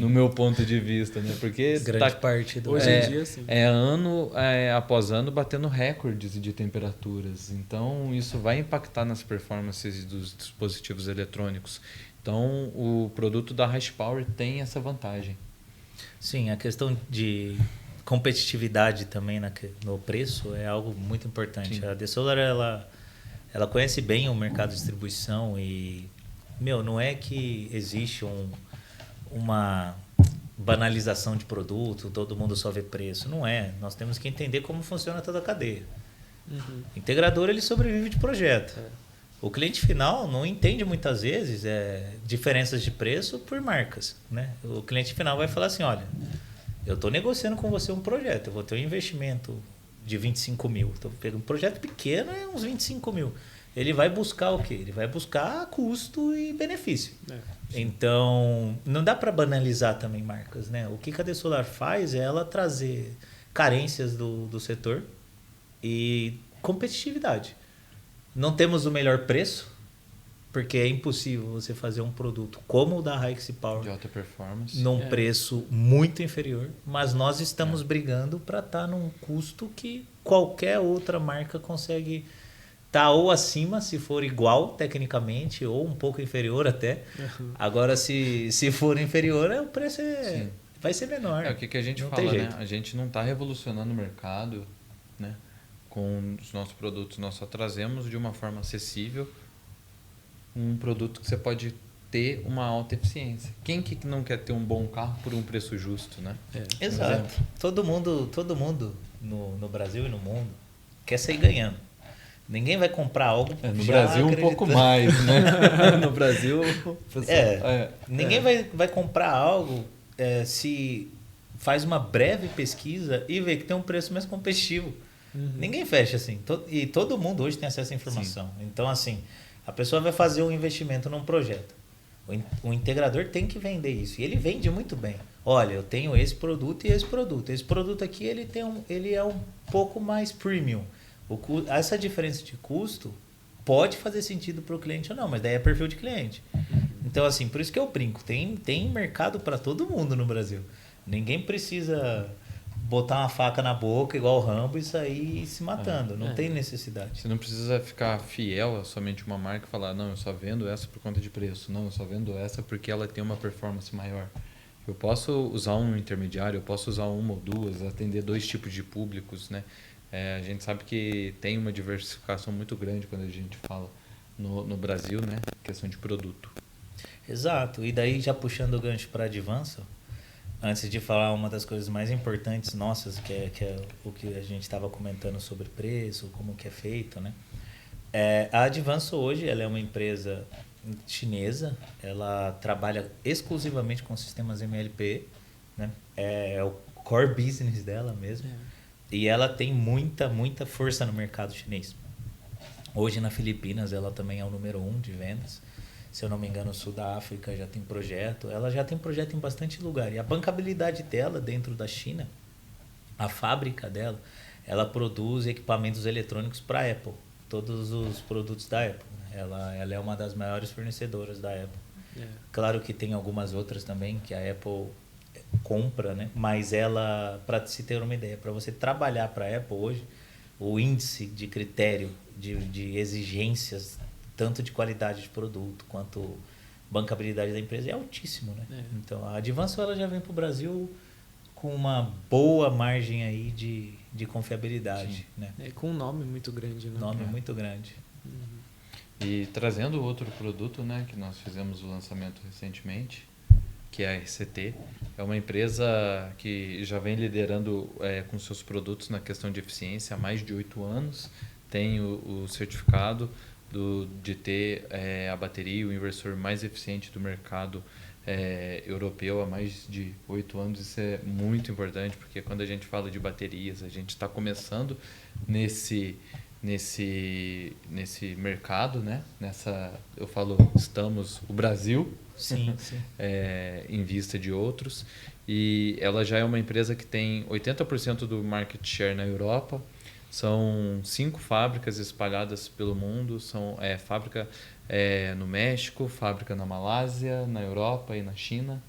S3: No meu ponto de vista, né? Porque
S2: grande parte do
S1: hoje em dia, sim.
S3: ano após ano batendo recordes de temperaturas. Então, isso vai impactar nas performances dos dispositivos eletrônicos. Então, o produto da Hash Power tem essa vantagem.
S2: Sim, a questão de competitividade também no preço é algo muito importante. Sim. A DeSolar, ela conhece bem o mercado de distribuição e, não é que existe uma banalização de produto, todo mundo só vê preço. Não é. Nós temos que entender como funciona toda a cadeia. O integrador, ele sobrevive de projeto. O cliente final não entende muitas vezes diferenças de preço por marcas, né? O cliente final vai falar assim, olha, eu estou negociando com você um projeto, eu vou ter um investimento de 25 mil. Estou pegando um projeto pequeno, é uns 25 mil. Ele vai buscar o quê? Ele vai buscar custo e benefício. Então, não dá para banalizar também marcas, né? O que a DeSolar faz é ela trazer carências do setor e competitividade. Não temos o melhor preço, porque é impossível você fazer um produto como o da Hixie Power
S3: de alta performance
S2: num preço muito inferior, mas nós estamos brigando para estar num custo que qualquer outra marca consegue estar ou acima, se for igual tecnicamente, ou um pouco inferior até. Agora, se for inferior, o preço vai ser menor.
S3: O que a gente fala, né? A gente não está revolucionando o mercado, né? Com os nossos produtos, nós só trazemos de uma forma acessível um produto que você pode ter uma alta eficiência. Quem que não quer ter um bom carro por um preço justo, né?
S2: Exato. Todo mundo no Brasil e no mundo quer sair ganhando. Ninguém vai comprar algo
S3: no Brasil um pouco mais, né? No Brasil,
S2: ninguém vai comprar algo se faz uma breve pesquisa e vê que tem um preço mais competitivo. Ninguém fecha assim. E todo mundo hoje tem acesso à informação. Sim. Então, assim, a pessoa vai fazer um investimento num projeto. O integrador tem que vender isso. E ele vende muito bem. Olha, eu tenho esse produto e esse produto. Esse produto aqui, ele é um pouco mais premium. Essa diferença de custo pode fazer sentido para o cliente ou não, mas daí é perfil de cliente. Então, assim, por isso que eu brinco. Tem mercado para todo mundo no Brasil. Ninguém precisa botar uma faca na boca igual o Rambo e sair se matando. Não tem necessidade.
S3: Você não precisa ficar fiel a somente uma marca e falar, não, eu só vendo essa por conta de preço. Não, eu só vendo essa porque ela tem uma performance maior. Eu posso usar um intermediário, eu posso usar uma ou duas, atender 2 tipos de públicos, né? A gente sabe que tem uma diversificação muito grande quando a gente fala no Brasil, né? Questão de produto.
S2: Exato. E daí, já puxando o gancho para a Advanced, antes de falar uma das coisas mais importantes nossas, que é o que a gente estava comentando sobre preço, como que é feito, né? A Advanced hoje ela é uma empresa chinesa, ela trabalha exclusivamente com sistemas MLP, né? É o core business dela mesmo. E ela tem muita força no mercado chinês. Hoje na Filipinas ela também é o número 1 de vendas. Se eu não me engano, o Sul da África já tem projeto. Ela já tem projeto em bastante lugar. E a bancabilidade dela dentro da China, a fábrica dela, ela produz equipamentos eletrônicos para a Apple. Todos os produtos da Apple. Ela é uma das maiores fornecedoras da Apple. Claro que tem algumas outras também, que a Apple compra, né? Mas ela, para se ter uma ideia, para você trabalhar para a Apple hoje, o índice de critério de exigências, tanto de qualidade de produto quanto bancabilidade da empresa, é altíssimo, né? Então, a Advanso ela já vem para o Brasil com uma boa margem aí de confiabilidade, né?
S1: Com um nome muito grande, né?
S2: Nome muito grande.
S3: E trazendo outro produto, né, que nós fizemos o lançamento recentemente, que é a RCT, é uma empresa que já vem liderando com seus produtos na questão de eficiência há mais de 8 anos, tem o certificado de ter a bateria e o inversor mais eficiente do mercado europeu há mais de 8 anos. Isso é muito importante, porque quando a gente fala de baterias, a gente está começando nesse mercado, né? Eu falo, estamos o Brasil,
S2: sim, sim.
S3: Em vista de outros, e ela já é uma empresa que tem 80% do market share na Europa. São 5 fábricas espalhadas pelo mundo, fábrica no México, fábrica na Malásia, na Europa e na China.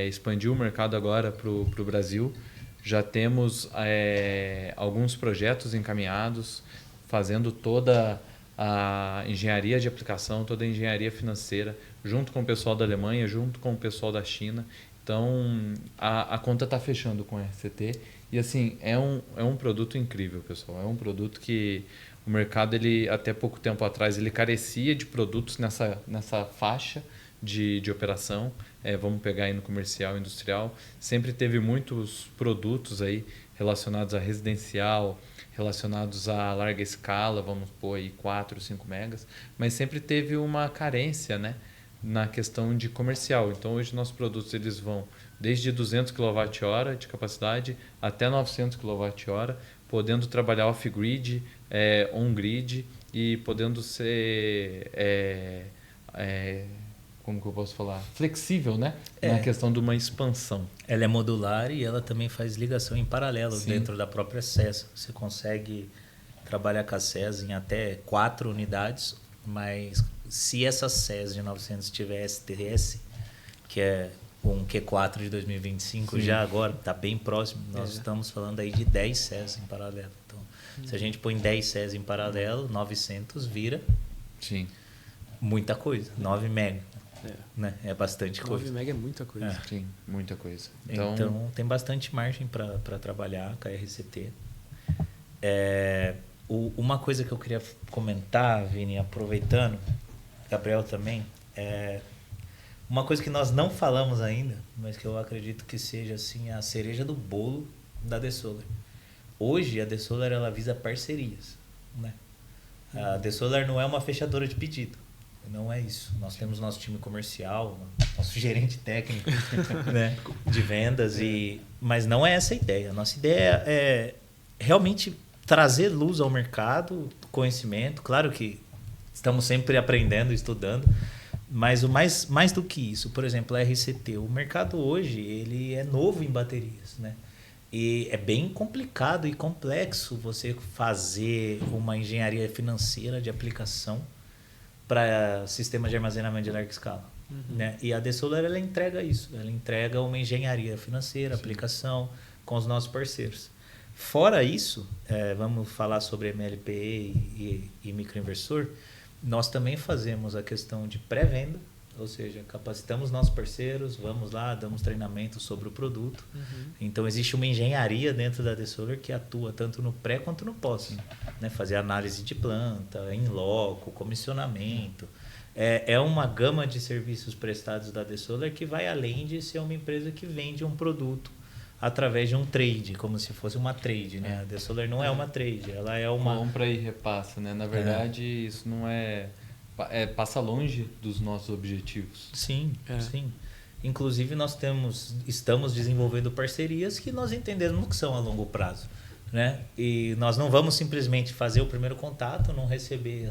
S3: Expandiu o mercado agora para o Brasil. Já temos alguns projetos encaminhados, fazendo toda a engenharia de aplicação, toda a engenharia financeira, junto com o pessoal da Alemanha, junto com o pessoal da China. Então, a conta está fechando com a RCT. E assim, é um produto incrível, pessoal. É um produto que o mercado, até pouco tempo atrás, ele carecia de produtos nessa faixa de operação. Vamos pegar aí no comercial, industrial. Sempre teve muitos produtos aí relacionados a residencial, relacionados a larga escala, vamos pôr aí 4, 5 megas, mas sempre teve uma carência, né, na questão de comercial. Então, hoje nossos produtos eles vão desde 200 kWh de capacidade até 900 kWh, podendo trabalhar off-grid, on-grid e podendo ser, como que eu posso falar, flexível, né? Na questão de uma expansão.
S2: Ela é modular e ela também faz ligação em paralelo dentro da própria SES. Você consegue trabalhar com a SES em até 4 unidades, mas se essa SES de 900 tiver STS, que é um Q4 de 2025, já agora está bem próximo, nós estamos falando aí de 10 SES em paralelo. Então, se a gente põe 10 SES em paralelo, 900 vira muita coisa, 9 mega. Né? É bastante coisa.
S1: 9 mega é muita coisa.
S3: Sim, muita coisa.
S2: Então tem bastante margem para trabalhar com a RCT. Uma coisa que eu queria comentar, Vini, aproveitando, Gabriel também, uma coisa que nós não falamos ainda, mas que eu acredito que seja assim, a cereja do bolo da DeSolar. Hoje a DeSolar ela visa parcerias. Né? A DeSolar não é uma fechadora de pedido. Não é isso. Nós temos nosso time comercial, nosso gerente técnico né, de vendas, mas não é essa a ideia. Nossa ideia é realmente trazer luz ao mercado, conhecimento. Claro que estamos sempre aprendendo, estudando, mas o mais do que isso, por exemplo, a RCT. O mercado hoje ele é novo em baterias, né? E é bem complicado e complexo você fazer uma engenharia financeira de aplicação para sistema de armazenamento de larga escala. Né? E a DeSolar ela entrega isso. Ela entrega uma engenharia financeira, aplicação com os nossos parceiros. Fora isso, vamos falar sobre MLPE e microinversor, nós também fazemos a questão de pré-venda, ou seja, capacitamos nossos parceiros, vamos lá, damos treinamento sobre o produto. Então, existe uma engenharia dentro da DeSolar que atua tanto no pré quanto no pós. Né? Fazer análise de planta, in loco, comissionamento. É uma gama de serviços prestados da DeSolar que vai além de ser uma empresa que vende um produto através de um trade, como se fosse uma trade. Né? A DeSolar não é uma trade, ela é uma...
S3: Compra e repassa, né? Na verdade, isso não passa longe dos nossos objetivos.
S2: Sim. Inclusive, nós estamos desenvolvendo parcerias que nós entendemos que são a longo prazo. Né? E nós não vamos simplesmente fazer o primeiro contato, não receber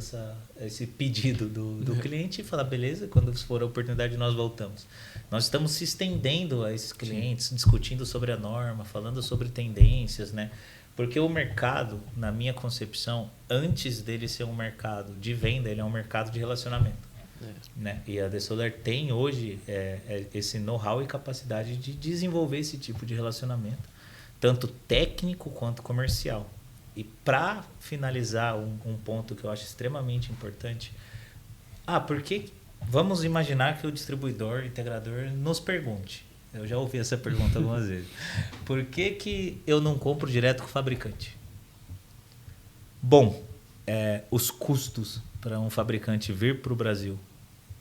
S2: esse pedido do cliente e falar, beleza, quando for a oportunidade nós voltamos. Nós estamos se estendendo a esses clientes, discutindo sobre a norma, falando sobre tendências, né? Porque o mercado, na minha concepção, antes dele ser um mercado de venda, ele é um mercado de relacionamento. né? E a DeSolar tem hoje esse know-how e capacidade de desenvolver esse tipo de relacionamento, tanto técnico quanto comercial. E para finalizar, um ponto que eu acho extremamente importante, porque vamos imaginar que o distribuidor, integrador nos pergunte, eu já ouvi essa pergunta algumas vezes, por que eu não compro direto com o fabricante? Bom, os custos para um fabricante vir para o Brasil,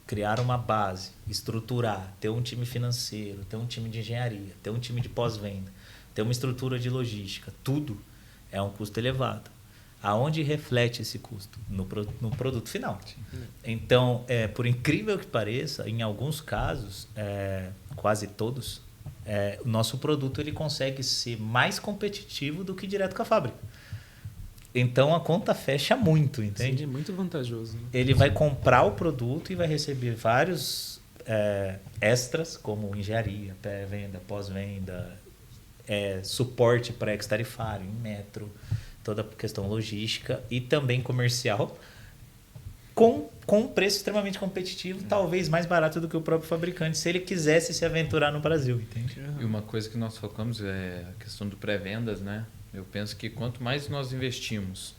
S2: criar uma base, estruturar, ter um time financeiro, ter um time de engenharia, ter um time de pós-venda, ter uma estrutura de logística, tudo é um custo elevado. Aonde reflete esse custo? No produto final. Então, por incrível que pareça, em alguns casos, quase todos, o nosso produto ele consegue ser mais competitivo do que direto com a fábrica. Então, a conta fecha muito, entende?
S1: Sim, é muito vantajoso. Né?
S2: Ele vai comprar o produto e vai receber vários extras, como engenharia, pré-venda, pós-venda, suporte pré-tarifário, em metro, toda a questão logística e também comercial, com um preço extremamente competitivo, talvez mais barato do que o próprio fabricante, se ele quisesse se aventurar no Brasil, entende?
S3: E uma coisa que nós focamos é a questão do pré-vendas, né? Eu penso que quanto mais nós investimos,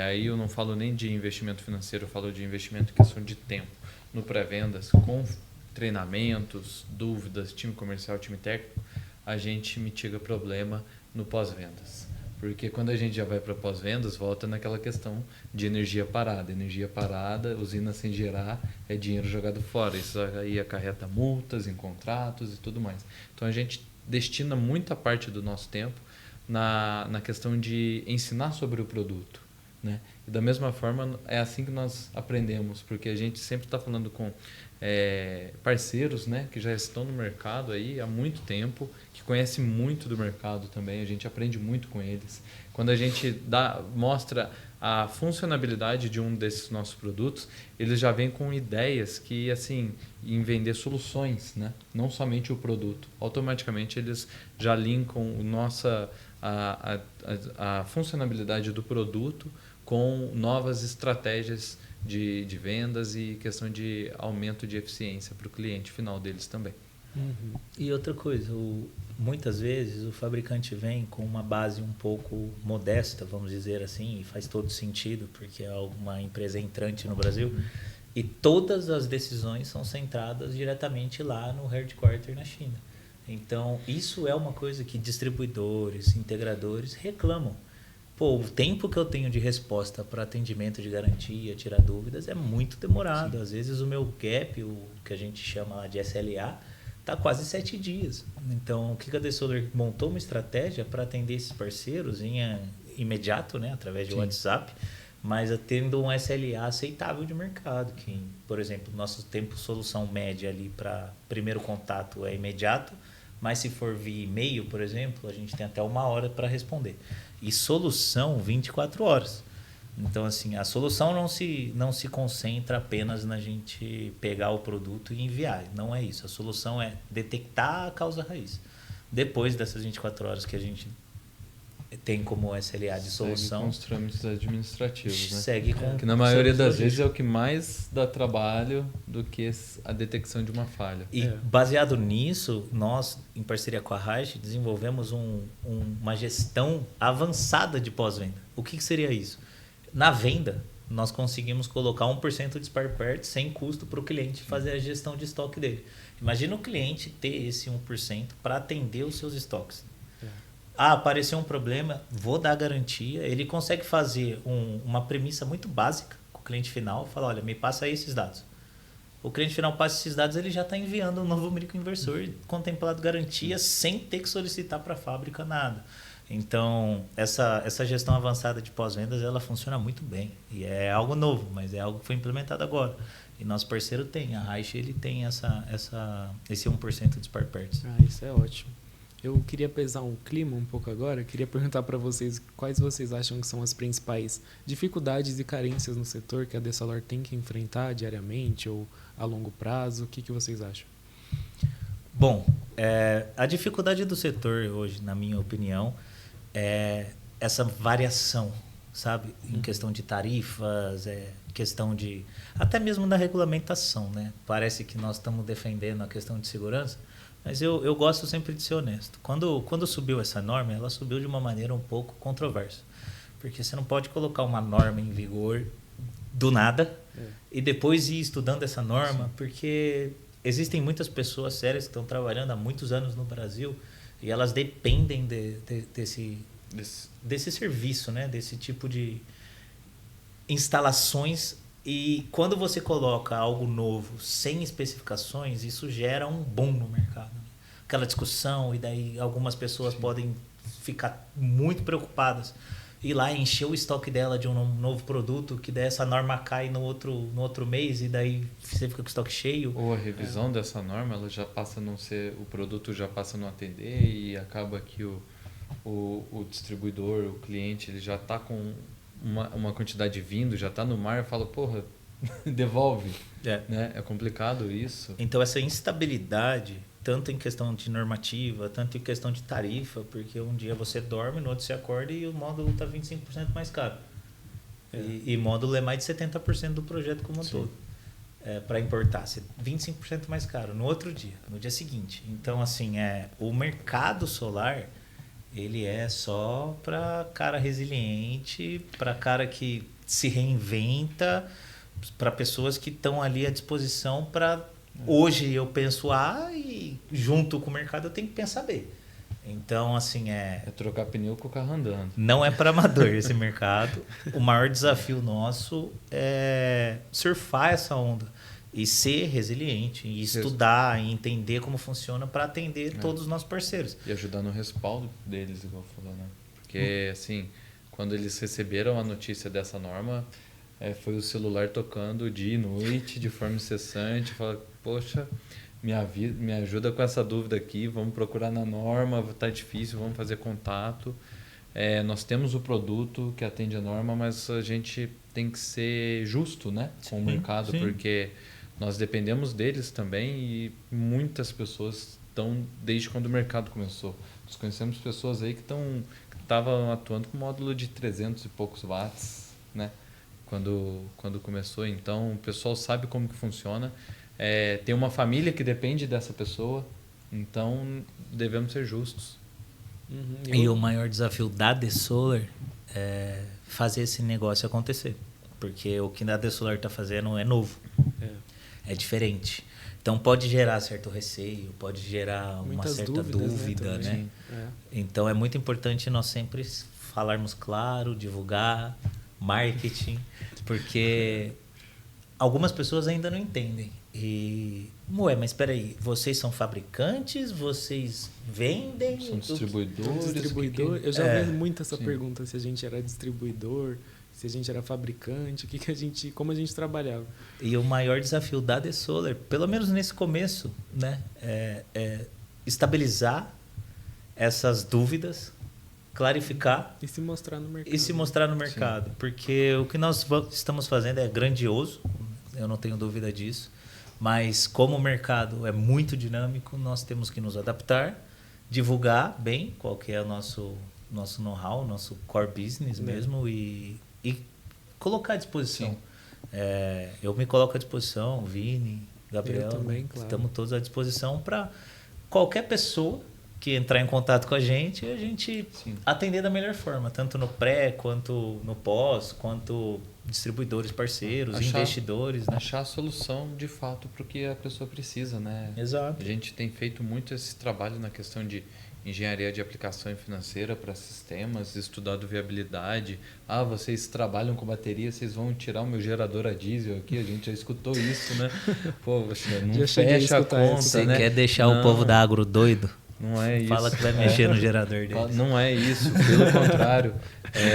S3: aí eu não falo nem de investimento financeiro, eu falo de investimento em questão de tempo, no pré-vendas, com treinamentos, dúvidas, time comercial, time técnico, a gente mitiga problema no pós-vendas. Porque quando a gente já vai para pós-vendas, volta naquela questão de energia parada. Energia parada, usina sem gerar, é dinheiro jogado fora. Isso aí acarreta multas em contratos e tudo mais. Então a gente destina muita parte do nosso tempo na questão de ensinar sobre o produto, né? E da mesma forma é assim que nós aprendemos, porque a gente sempre está falando com parceiros, né, que já estão no mercado aí há muito tempo, que conhecem muito do mercado também, a gente aprende muito com eles. Quando a gente mostra a funcionalidade de um desses nossos produtos, eles já vêm com ideias que, assim, em vender soluções, né? Não somente o produto. Automaticamente eles já linkam a funcionalidade do produto com novas estratégias de vendas e questão de aumento de eficiência para o cliente final deles também.
S2: Uhum. E outra coisa, muitas vezes o fabricante vem com uma base um pouco modesta, vamos dizer assim, e faz todo sentido, porque é uma empresa entrante no Brasil, e todas as decisões são centradas diretamente lá no headquarter na China. Então, isso é uma coisa que distribuidores, integradores reclamam. O tempo que eu tenho de resposta para atendimento de garantia, tirar dúvidas, é muito demorado. Sim. Às vezes o meu gap, o que a gente chama lá de SLA, está quase 7 dias. Então, o que a DeSolar montou uma estratégia para atender esses parceiros imediato, né, através de WhatsApp, mas tendo um SLA aceitável de mercado. Que, por exemplo, nosso tempo solução média ali para primeiro contato é imediato, mas se for via e-mail, por exemplo, a gente tem até 1 hora para responder. E solução, 24 horas. Então, assim, a solução não se concentra apenas na gente pegar o produto e enviar. Não é isso. A solução é detectar a causa raiz. Depois dessas 24 horas que a gente tem como SLA de solução...
S3: Segue com os trâmites administrativos, né?
S2: Segue com...
S3: Que na maioria das vezes é o que mais dá trabalho do que a detecção de uma falha.
S2: E baseado nisso, nós, em parceria com a Reich, desenvolvemos uma gestão avançada de pós-venda. O que seria isso? Na venda, nós conseguimos colocar 1% de spare parts sem custo para o cliente fazer a gestão de estoque dele. Imagina o cliente ter esse 1% para atender os seus estoques. Apareceu um problema, vou dar garantia. Ele consegue fazer uma premissa muito básica com o cliente final, fala, olha, me passa aí esses dados. O cliente final passa esses dados, ele já está enviando um novo microinversor contemplado garantia sem ter que solicitar para a fábrica nada. Então, essa gestão avançada de pós-vendas, ela funciona muito bem. E é algo novo, mas é algo que foi implementado agora. E nosso parceiro tem, a Reich, ele tem esse 1% de spare parts.
S1: Isso é ótimo. Eu queria pesar um clima um pouco agora. Queria perguntar para vocês quais vocês acham que são as principais dificuldades e carências no setor que a DeSolar tem que enfrentar diariamente ou a longo prazo. O que vocês acham?
S2: Bom, a dificuldade do setor hoje, na minha opinião, é essa variação sabe? Em questão de tarifas, questão de... Até mesmo da regulamentação, né? Parece que nós estamos defendendo a questão de segurança, mas eu gosto sempre de ser honesto. Quando subiu essa norma, ela subiu de uma maneira um pouco controversa. Porque você não pode colocar uma norma em vigor do nada e depois ir estudando essa norma, porque existem muitas pessoas sérias que estão trabalhando há muitos anos no Brasil e elas dependem desse serviço, né? Desse tipo de instalações. E quando você coloca algo novo sem especificações, isso gera um boom no mercado. Aquela discussão, e daí algumas pessoas podem ficar muito preocupadas. Ir lá e encher o estoque dela de um novo produto, que daí essa norma cai no outro mês e daí você fica com o estoque cheio.
S3: Ou a revisão dessa norma, ela já passa a não ser, o produto já passa a não atender e acaba que o distribuidor, o cliente, ele já está com uma quantidade vindo, já está no mar e fala, porra, devolve. Né? É complicado isso.
S2: Então essa instabilidade, tanto em questão de normativa, tanto em questão de tarifa, porque um dia você dorme, no outro você acorda e o módulo está 25% mais caro. E módulo é mais de 70% do projeto como um todo. Para importar, 25% mais caro no outro dia, no dia seguinte. Então, assim, o mercado solar, ele é só para cara resiliente, para cara que se reinventa, para pessoas que estão ali à disposição para... Hoje eu penso A e junto com o mercado eu tenho que pensar B. Então, assim,
S3: É trocar pneu com o carro andando.
S2: Não é para amador esse mercado. O maior desafio nosso é surfar essa onda e ser resiliente, e estudar, e entender como funciona para atender todos os nossos parceiros.
S3: E ajudar no respaldo deles, igual falou, né? Porque, assim, quando eles receberam a notícia dessa norma, foi o celular tocando dia e noite, de forma incessante, fala, poxa, me ajuda com essa dúvida aqui, vamos procurar na norma, tá difícil, vamos fazer contato. Nós temos o produto que atende a norma, mas a gente tem que ser justo, né, com o mercado, porque nós dependemos deles também e muitas pessoas estão desde quando o mercado começou. Nós conhecemos pessoas aí que estavam atuando com módulo de 300 e poucos watts, né, quando começou. Então o pessoal sabe como que funciona. Tem uma família que depende dessa pessoa, então devemos ser justos.
S2: E o maior desafio da DeSolar é fazer esse negócio acontecer, porque o que a DeSolar está fazendo é novo, é diferente. Então pode gerar certo receio, pode gerar uma certa dúvida, né? Então é muito importante nós sempre falarmos claro, divulgar, marketing, porque algumas pessoas ainda não entendem. Mas espera aí, vocês são fabricantes? Vocês vendem?
S3: São distribuidores?
S1: Distribuidor? Eu já ouvi muito essa pergunta, se a gente era distribuidor, se a gente era fabricante, como a gente trabalhava.
S2: E o maior desafio da DeSolar, pelo menos nesse começo, né, é estabilizar essas dúvidas, clarificar
S1: e se mostrar no mercado.
S2: Porque o que nós estamos fazendo é grandioso, eu não tenho dúvida disso, mas como o mercado é muito dinâmico, nós temos que nos adaptar, divulgar bem qual que é o nosso know-how, nosso core business mesmo e colocar à disposição. Eu me coloco à disposição, o Vini, Gabriel,
S1: também, claro.
S2: Estamos todos à disposição para qualquer pessoa que entrar em contato com a gente atender da melhor forma, tanto no pré, quanto no pós, quanto distribuidores parceiros, investidores. Né?
S3: Achar a solução, de fato, para o que a pessoa precisa, né?
S2: Exato.
S3: A gente tem feito muito esse trabalho na questão de engenharia de aplicação financeira para sistemas, estudado viabilidade. Vocês trabalham com bateria, vocês vão tirar o meu gerador a diesel aqui, a gente já escutou isso, né? Pô, você não fecha a conta,
S2: Você
S3: né?
S2: quer deixar o povo da agro doido?
S3: Não é isso.
S2: Fala que vai mexer no gerador deles.
S3: Não é isso, pelo contrário.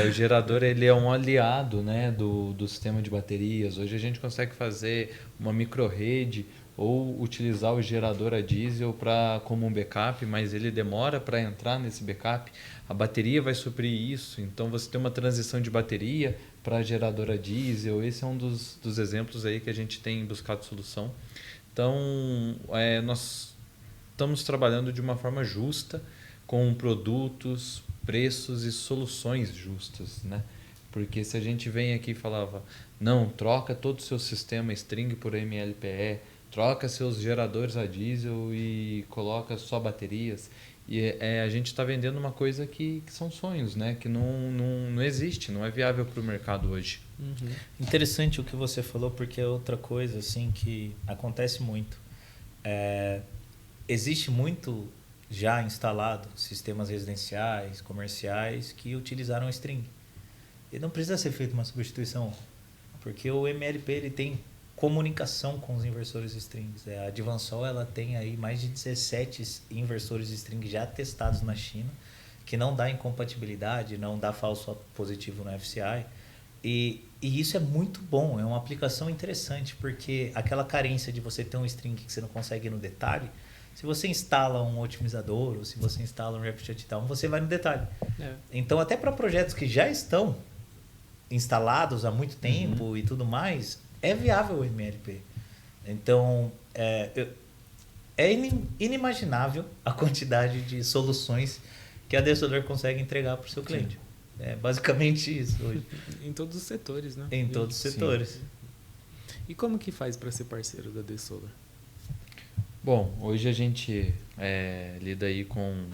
S3: O gerador ele é um aliado, né, do sistema de baterias. Hoje a gente consegue fazer uma microrrede ou utilizar o gerador a diesel como um backup, mas ele demora para entrar nesse backup. A bateria vai suprir isso, então você tem uma transição de bateria para gerador a diesel. Esse é um dos exemplos aí que a gente tem buscado solução. Então, nós estamos trabalhando de uma forma justa, com produtos, preços e soluções justas, né? Porque se a gente vem aqui e falava, não, troca todo o seu sistema string por MLPE, troca seus geradores a diesel e coloca só baterias. E a gente está vendendo uma coisa que são sonhos, né? Que não existe, não é viável para o mercado hoje.
S1: Uhum.
S2: Interessante o que você falou, porque é outra coisa assim que acontece muito. Existe muito já instalado sistemas residenciais, comerciais que utilizaram string. E não precisa ser feita uma substituição, porque o MLP ele tem comunicação com os inversores strings. A Advansol ela tem aí mais de 17 inversores string já testados na China, que não dá incompatibilidade, não dá falso positivo no FCI. E isso é muito bom, é uma aplicação interessante, porque aquela carência de você ter um string que você não consegue ir no detalhe, se você instala um otimizador ou se você instala um Rapid Shutdown, você vai no detalhe. Então, até para projetos que já estão instalados há muito tempo e tudo mais, é viável o MLP. Então, é inimaginável a quantidade de soluções que a Desolar consegue entregar para o seu cliente. Sim. É basicamente isso hoje.
S1: Em todos os setores, né?
S2: Em todos os setores.
S1: E como que faz para ser parceiro da Desolar?
S3: Bom, hoje a gente lida aí com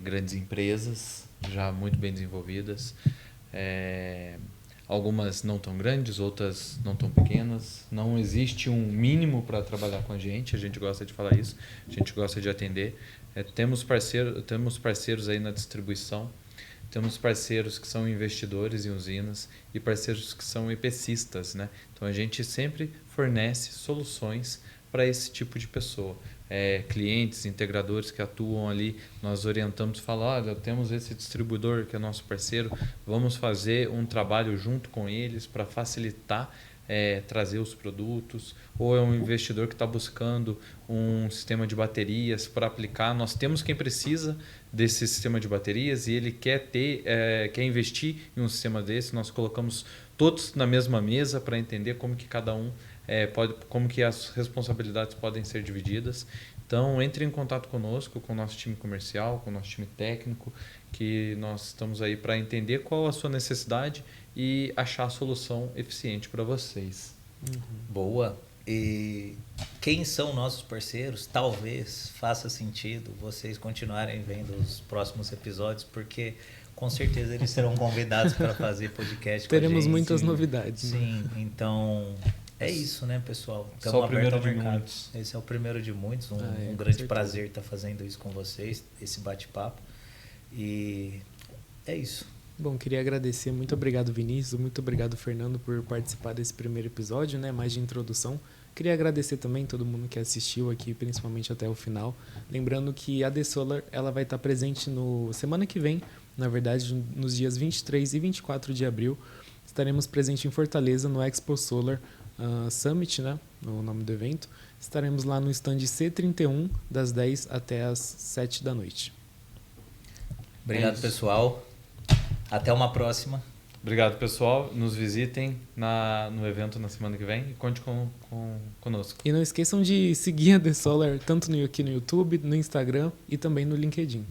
S3: grandes empresas já muito bem desenvolvidas. Algumas não tão grandes, outras não tão pequenas. Não existe um mínimo para trabalhar com a gente gosta de falar isso, a gente gosta de atender. Temos parceiros aí na distribuição, temos parceiros que são investidores em usinas e parceiros que são EPCistas, né? Então a gente sempre fornece soluções para esse tipo de pessoa. Clientes, integradores que atuam ali, nós orientamos, falamos, olha, temos esse distribuidor que é nosso parceiro, vamos fazer um trabalho junto com eles para facilitar trazer os produtos, ou é um investidor que está buscando um sistema de baterias para aplicar. Nós temos quem precisa desse sistema de baterias e ele quer investir em um sistema desse. Nós colocamos todos na mesma mesa para entender como que cada um como que as responsabilidades podem ser divididas. Então, entre em contato conosco, com o nosso time comercial, com o nosso time técnico, que nós estamos aí para entender qual a sua necessidade e achar a solução eficiente para vocês.
S2: Boa. E quem são nossos parceiros? Talvez faça sentido vocês continuarem vendo os próximos episódios, porque com certeza eles serão convidados para fazer podcast com a gente.
S1: Teremos muitas novidades.
S2: Sim, né? Então é isso, né, pessoal?
S3: Só o primeiro de muitos.
S2: Esse é o primeiro de muitos. Um grande prazer estar fazendo isso com vocês, esse bate-papo. E é isso.
S1: Bom, queria agradecer. Muito obrigado, Vinícius. Muito obrigado, Fernando, por participar desse primeiro episódio, né? Mais de introdução. Queria agradecer também todo mundo que assistiu aqui, principalmente até o final. Lembrando que a Desolar, ela vai estar presente semana que vem, na verdade, nos dias 23 e 24 de abril. Estaremos presentes em Fortaleza, no Expo Solar Summit, né? O nome do evento. Estaremos lá no stand C31, das 10 até as 7 da noite.
S2: Obrigado, pessoal. Até uma próxima.
S3: Obrigado, pessoal. Nos visitem no evento na semana que vem e conte conosco.
S1: E não esqueçam de seguir a Desolar tanto aqui no YouTube, no Instagram e também no LinkedIn.